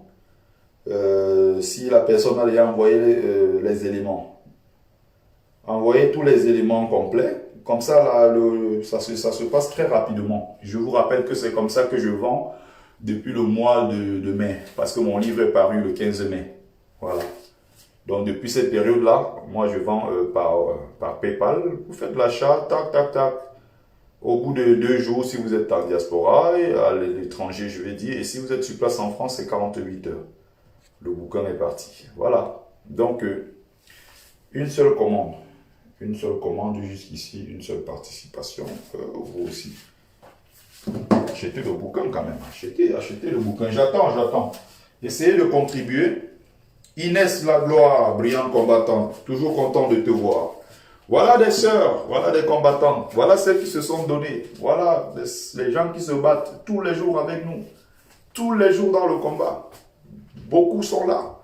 [SPEAKER 1] Si la personne a déjà envoyé les éléments. Envoyez tous les éléments complets. Comme ça, là, ça se passe très rapidement. Je vous rappelle que c'est comme ça que je vends depuis le mois de mai. Parce que mon livre est paru le 15 mai. Voilà. Donc, depuis cette période-là, moi, je vends par PayPal. Vous faites l'achat, tac, tac, tac. Au bout de 2 jours, si vous êtes en diaspora, et à l'étranger, je vais dire, et si vous êtes sur place en France, c'est 48 heures. Le bouquin est parti. Voilà. Donc, une seule commande. Une seule commande jusqu'ici, une seule participation. Vous aussi. Achetez le bouquin quand même. Achetez le bouquin. J'attends. Essayez de contribuer. Inès Lagloire, brillante combattante. Toujours content de te voir. Voilà des sœurs, voilà des combattantes. Voilà celles qui se sont données. Voilà les gens qui se battent tous les jours avec nous. Tous les jours dans le combat. Beaucoup sont là.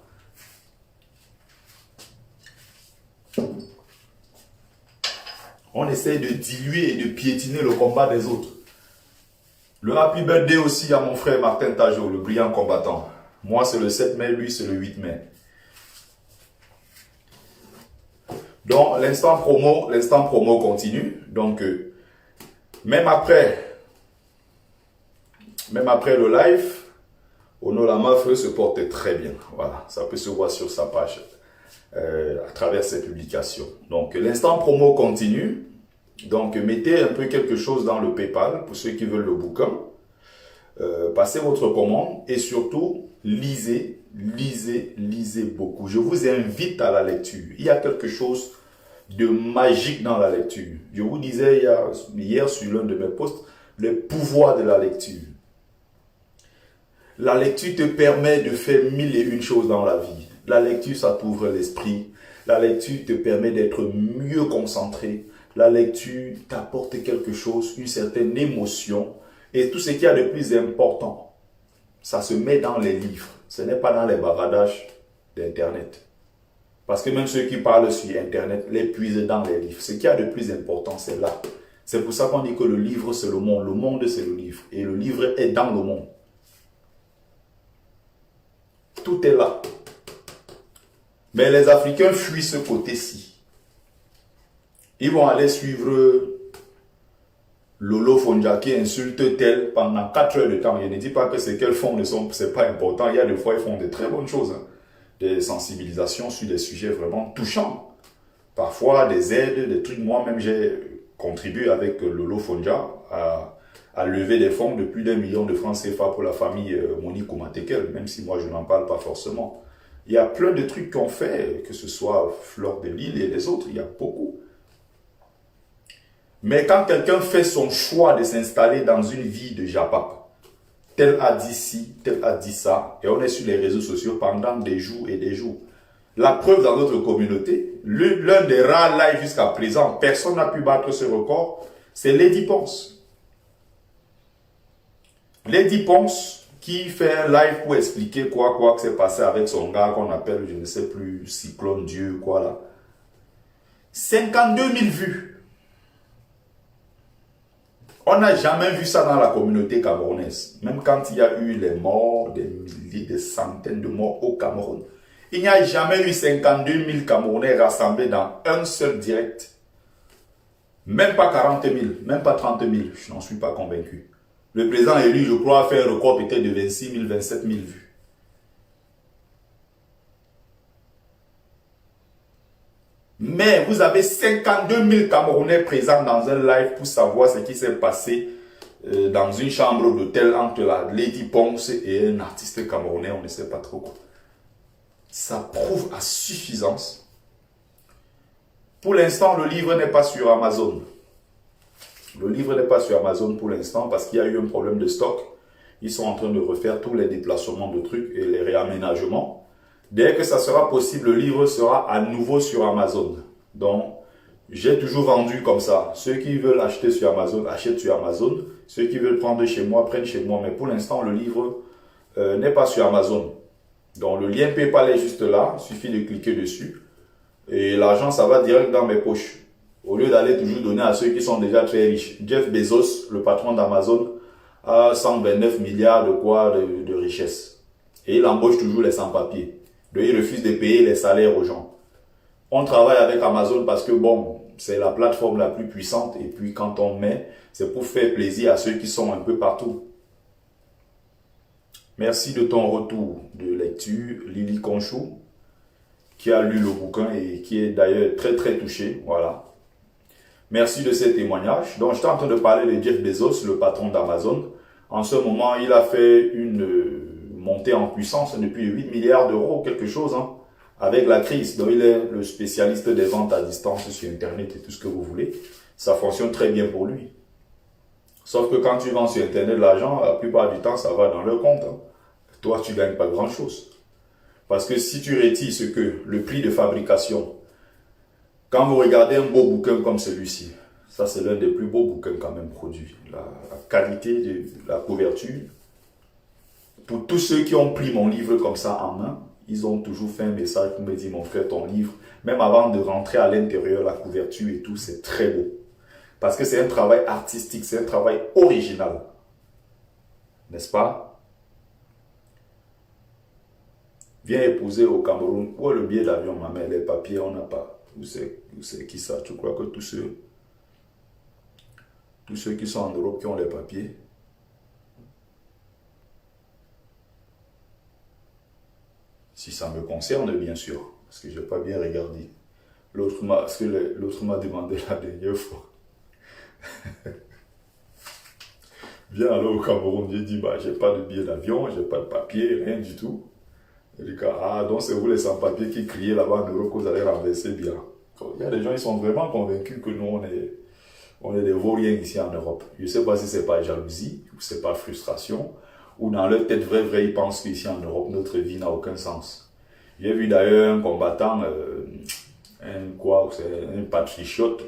[SPEAKER 1] On essaye de diluer et de piétiner le combat des autres. Le happy birthday aussi à mon frère Martin Tajo, le brillant combattant. Moi, c'est le 7 mai, lui, c'est le 8 mai. Donc, l'instant promo continue. Donc, même après le live, Onolama Feu se porte très bien. Voilà, ça peut se voir sur sa page à travers ses publications. Donc, l'instant promo continue. Donc, mettez un peu quelque chose dans le PayPal pour ceux qui veulent le bouquin. Passez votre commande et surtout, lisez beaucoup. Je vous invite à la lecture. Il y a quelque chose de magique dans la lecture. Je vous disais hier sur l'un de mes posts, le pouvoir de la lecture. La lecture te permet de faire 1001 choses dans la vie. La lecture, ça t'ouvre l'esprit. La lecture te permet d'être mieux concentré. La lecture t'apporte quelque chose, une certaine émotion. Et tout ce qu'il y a de plus important, ça se met dans les livres. Ce n'est pas dans les bavardages d'Internet. Parce que même ceux qui parlent sur Internet les puisent dans les livres. Ce qu'il y a de plus important, c'est là. C'est pour ça qu'on dit que le livre, c'est le monde. Le monde, c'est le livre. Et le livre est dans le monde. Tout est là. Mais les Africains fuient ce côté-ci. Ils vont aller suivre Lolo Fonja qui insulte tel pendant 4 heures de temps. Je ne dis pas que ce qu'elles font c'est pas important. Il y a des fois, ils font de très bonnes choses. Hein. Des sensibilisations sur des sujets vraiment touchants. Parfois, des aides, des trucs. Moi-même, j'ai contribué avec Lolo Fonja à lever des fonds de plus d'1 million de francs CFA pour la famille Monique Koumatekel, même si moi, je n'en parle pas forcément. Il y a plein de trucs qu'on fait, que ce soit Fleur de Lille et les autres, il y a beaucoup. Mais quand quelqu'un fait son choix de s'installer dans une vie de Japap, tel a dit ci, tel a dit ça, et on est sur les réseaux sociaux pendant des jours et des jours. La preuve dans notre communauté, l'un des rares lives jusqu'à présent, personne n'a pu battre ce record, c'est Lady Ponce. Lady Ponce qui fait un live pour expliquer quoi que s'est passé avec son gars qu'on appelle, je ne sais plus, Cyclone Dieu, quoi là. 52 000 vues. On n'a jamais vu ça dans la communauté camerounaise. Même quand il y a eu les morts, des milliers, des centaines de morts au Cameroun. Il n'y a jamais eu 52 000 Camerounais rassemblés dans un seul direct. Même pas 40 000, même pas 30 000. Je n'en suis pas convaincu. Le président élu, je crois, a fait un record peut-être de 26 000, 27 000 vues. Mais vous avez 52 000 Camerounais présents dans un live pour savoir ce qui s'est passé dans une chambre d'hôtel entre la Lady Ponce et un artiste camerounais, on ne sait pas trop quoi. Ça prouve à suffisance. Pour l'instant, le livre n'est pas sur Amazon. Le livre n'est pas sur Amazon pour l'instant parce qu'il y a eu un problème de stock. Ils sont en train de refaire tous les déplacements de trucs et les réaménagements. Dès que ça sera possible, le livre sera à nouveau sur Amazon. Donc, j'ai toujours vendu comme ça. Ceux qui veulent acheter sur Amazon, achètent sur Amazon. Ceux qui veulent prendre chez moi, prennent chez moi. Mais pour l'instant, le livre n'est pas sur Amazon. Donc, le lien PayPal est juste là. Il suffit de cliquer dessus. Et l'argent, ça va direct dans mes poches. Au lieu d'aller toujours donner à ceux qui sont déjà très riches. Jeff Bezos, le patron d'Amazon, a 129 milliards de richesses. Et il embauche toujours les sans-papiers. Donc, il refuse de payer les salaires aux gens. On travaille avec Amazon parce que, bon, c'est la plateforme la plus puissante. Et puis, quand on met, c'est pour faire plaisir à ceux qui sont un peu partout. Merci de ton retour de lecture, Lily Conchou, qui a lu le bouquin et qui est d'ailleurs très, très touché. Voilà. Merci de ces témoignages. Donc, j'étais en train de parler de Jeff Bezos, le patron d'Amazon. En ce moment, il a fait une montée en puissance depuis 8 milliards d'euros, quelque chose, hein, avec la crise. Donc, il est le spécialiste des ventes à distance sur Internet et tout ce que vous voulez. Ça fonctionne très bien pour lui. Sauf que quand tu vends sur Internet l'argent, la plupart du temps, ça va dans leur compte. Hein. Toi, tu ne gagnes pas grand-chose. Parce que si tu retires ce que le prix de fabrication, quand vous regardez un beau bouquin comme celui-ci, ça c'est l'un des plus beaux bouquins quand même produits. La qualité de la couverture. Pour tous ceux qui ont pris mon livre comme ça en main, ils ont toujours fait un message pour me dire, mon frère, ton livre, même avant de rentrer à l'intérieur, la couverture et tout, c'est très beau. Parce que c'est un travail artistique, c'est un travail original. N'est-ce pas? Viens épouser au Cameroun. Où est le billet d'avion, ma mère? Les papiers, on n'a pas. Où c'est qui ça? Tu crois que tous ceux qui sont en Europe qui ont les papiers? Si ça me concerne, bien sûr. Parce que je n'ai pas bien regardé. L'autre m'a demandé la dernière fois. Viens alors au Cameroun. J'ai dit, bah, j'ai pas de billet d'avion, j'ai pas de papier, rien du tout. Il dit, ah, donc c'est vous les sans-papiers qui criez là-bas en Europe que vous allez renverser bien. Il y a des gens, ils sont vraiment convaincus que nous, on est des vauriens ici en Europe. Je ne sais pas si c'est pas jalousie, ou c'est pas frustration, ou dans leur tête vraie, ils pensent qu'ici en Europe, notre vie n'a aucun sens. J'ai vu d'ailleurs un combattant, un patriote,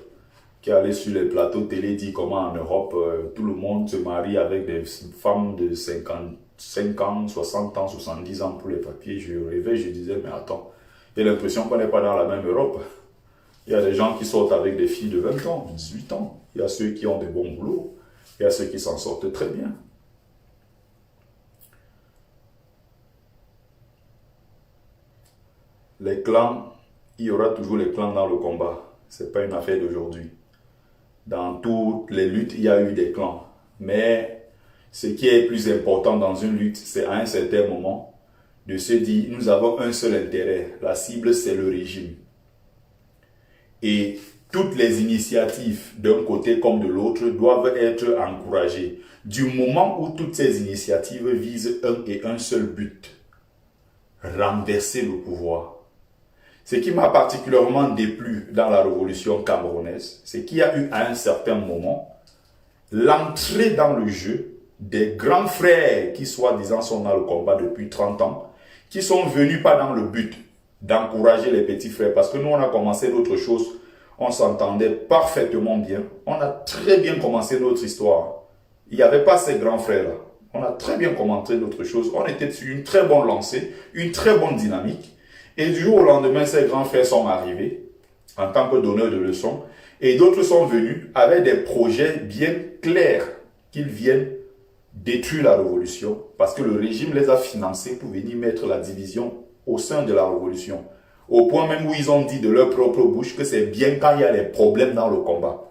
[SPEAKER 1] qui allait sur les plateaux télé dit comment en Europe, tout le monde se marie avec des femmes de 55 ans, 60 ans, 70 ans pour les papiers. Je rêvais, je disais, mais attends, j'ai l'impression qu'on n'est pas dans la même Europe. Il y a des gens qui sortent avec des filles de 20 ans, 18 ans. Il y a ceux qui ont des bons boulots. Il y a ceux qui s'en sortent très bien. Les clans, il y aura toujours les clans dans le combat. Ce n'est pas une affaire d'aujourd'hui. Dans toutes les luttes, il y a eu des clans. Mais ce qui est plus important dans une lutte, c'est à un certain moment de se dire, nous avons un seul intérêt. La cible, c'est le régime. Et toutes les initiatives, d'un côté comme de l'autre, doivent être encouragées. Du moment où toutes ces initiatives visent un et un seul but, renverser le pouvoir. Ce qui m'a particulièrement déplu dans la révolution camerounaise, c'est qu'il y a eu à un certain moment l'entrée dans le jeu des grands frères qui soi-disant sont dans le combat depuis 30 ans, qui sont venus pas dans le but d'encourager les petits frères, parce que nous on a commencé d'autres choses, on s'entendait parfaitement bien, on a très bien commencé notre histoire. Il n'y avait pas ces grands frères-là. On a très bien commenté d'autres choses, on était sur une très bonne lancée, une très bonne dynamique. Et du jour au lendemain, ces grands frères sont arrivés en tant que donneurs de leçons et d'autres sont venus avec des projets bien clairs qu'ils viennent détruire la révolution parce que le régime les a financés pour venir mettre la division au sein de la révolution. Au point même où ils ont dit de leur propre bouche que c'est bien quand il y a des problèmes dans le combat.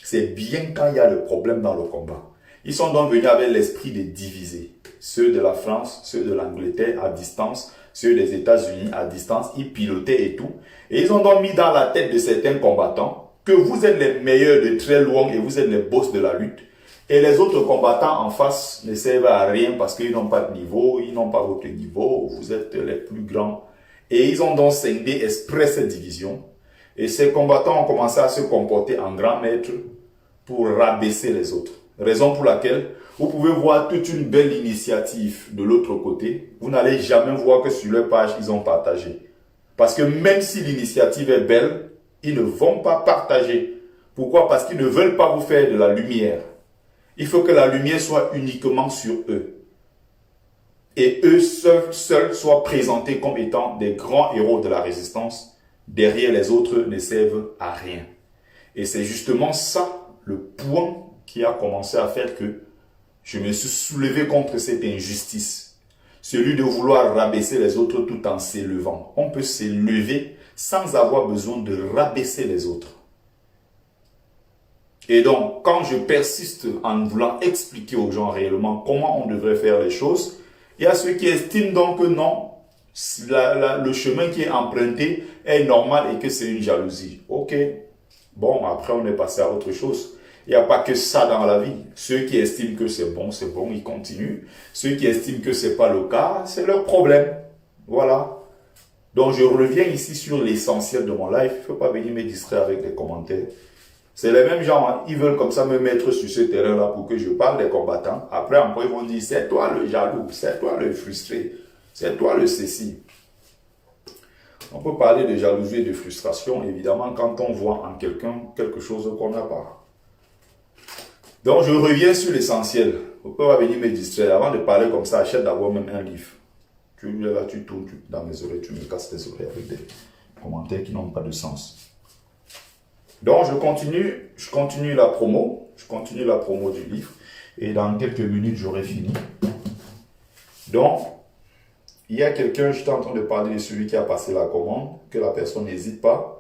[SPEAKER 1] C'est bien quand il y a des problèmes dans le combat. Ils sont donc venus avec l'esprit de diviser. Ceux de la France, ceux de l'Angleterre à distance, ceux des États-Unis à distance, ils pilotaient et tout. Et ils ont donc mis dans la tête de certains combattants que vous êtes les meilleurs de très loin et vous êtes les boss de la lutte. Et les autres combattants en face ne servent à rien parce qu'ils n'ont pas de niveau, ils n'ont pas votre niveau, vous êtes les plus grands. Et ils ont donc scindé exprès cette division. Et ces combattants ont commencé à se comporter en grands maîtres pour rabaisser les autres. Raison pour laquelle vous pouvez voir toute une belle initiative de l'autre côté. Vous n'allez jamais voir que sur leur page, ils ont partagé. Parce que même si l'initiative est belle, ils ne vont pas partager. Pourquoi? Parce qu'ils ne veulent pas vous faire de la lumière. Il faut que la lumière soit uniquement sur eux. Et eux seuls soient présentés comme étant des grands héros de la résistance. Derrière les autres ne servent à rien. Et c'est justement ça, le point qui a commencé à faire que je me suis soulevé contre cette injustice. Celui de vouloir rabaisser les autres tout en s'élevant. On peut s'élever sans avoir besoin de rabaisser les autres. Et donc, quand je persiste en voulant expliquer aux gens réellement comment on devrait faire les choses, il y a ceux qui estiment donc que non, le chemin qui est emprunté est normal et que c'est une jalousie. Ok, bon, après on est passé à autre chose. Il n'y a pas que ça dans la vie. Ceux qui estiment que c'est bon, ils continuent. Ceux qui estiment que ce n'est pas le cas, c'est leur problème. Voilà. Donc je reviens ici sur l'essentiel de mon live. Il ne faut pas venir me distraire avec des commentaires. C'est les mêmes gens, hein. Ils veulent comme ça me mettre sur ce terrain-là pour que je parle des combattants. Après, encore, ils vont dire, c'est toi le jaloux, c'est toi le frustré, c'est toi le ceci. On peut parler de jalousie et de frustration, évidemment, quand on voit en quelqu'un quelque chose qu'on n'a pas. Donc, je reviens sur l'essentiel. Vous pouvez pas venir me distraire. Avant de parler comme ça, achète d'abord même un livre. Tu tournes dans mes oreilles, tu me casses les oreilles avec des commentaires qui n'ont pas de sens. Donc, je continue la promo. Je continue la promo du livre. Et dans quelques minutes, j'aurai fini. Donc, il y a quelqu'un, j'étais en train de parler de celui qui a passé la commande, que la personne n'hésite pas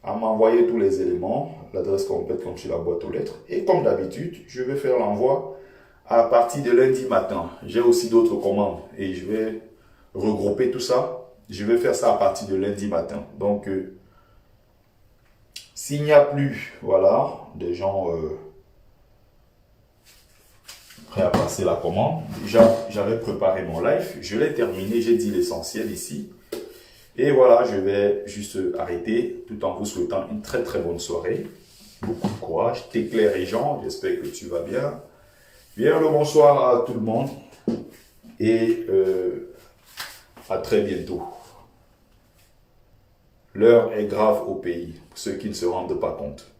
[SPEAKER 1] à m'envoyer tous les éléments, l'adresse complète comme sur la boîte aux lettres. Et comme d'habitude, je vais faire l'envoi à partir de lundi matin. J'ai aussi d'autres commandes et je vais regrouper tout ça. Je vais faire ça à partir de lundi matin. Donc, s'il n'y a plus, voilà, des gens prêts à passer la commande. Déjà, j'avais préparé mon live. Je l'ai terminé, j'ai dit l'essentiel ici. Et voilà, je vais juste arrêter tout en vous souhaitant une très très bonne soirée. Beaucoup de courage. T'éclaires et Jean, j'espère que tu vas bien. Bien le bonsoir à tout le monde. Et À très bientôt. L'heure est grave au pays, pour ceux qui ne se rendent pas compte.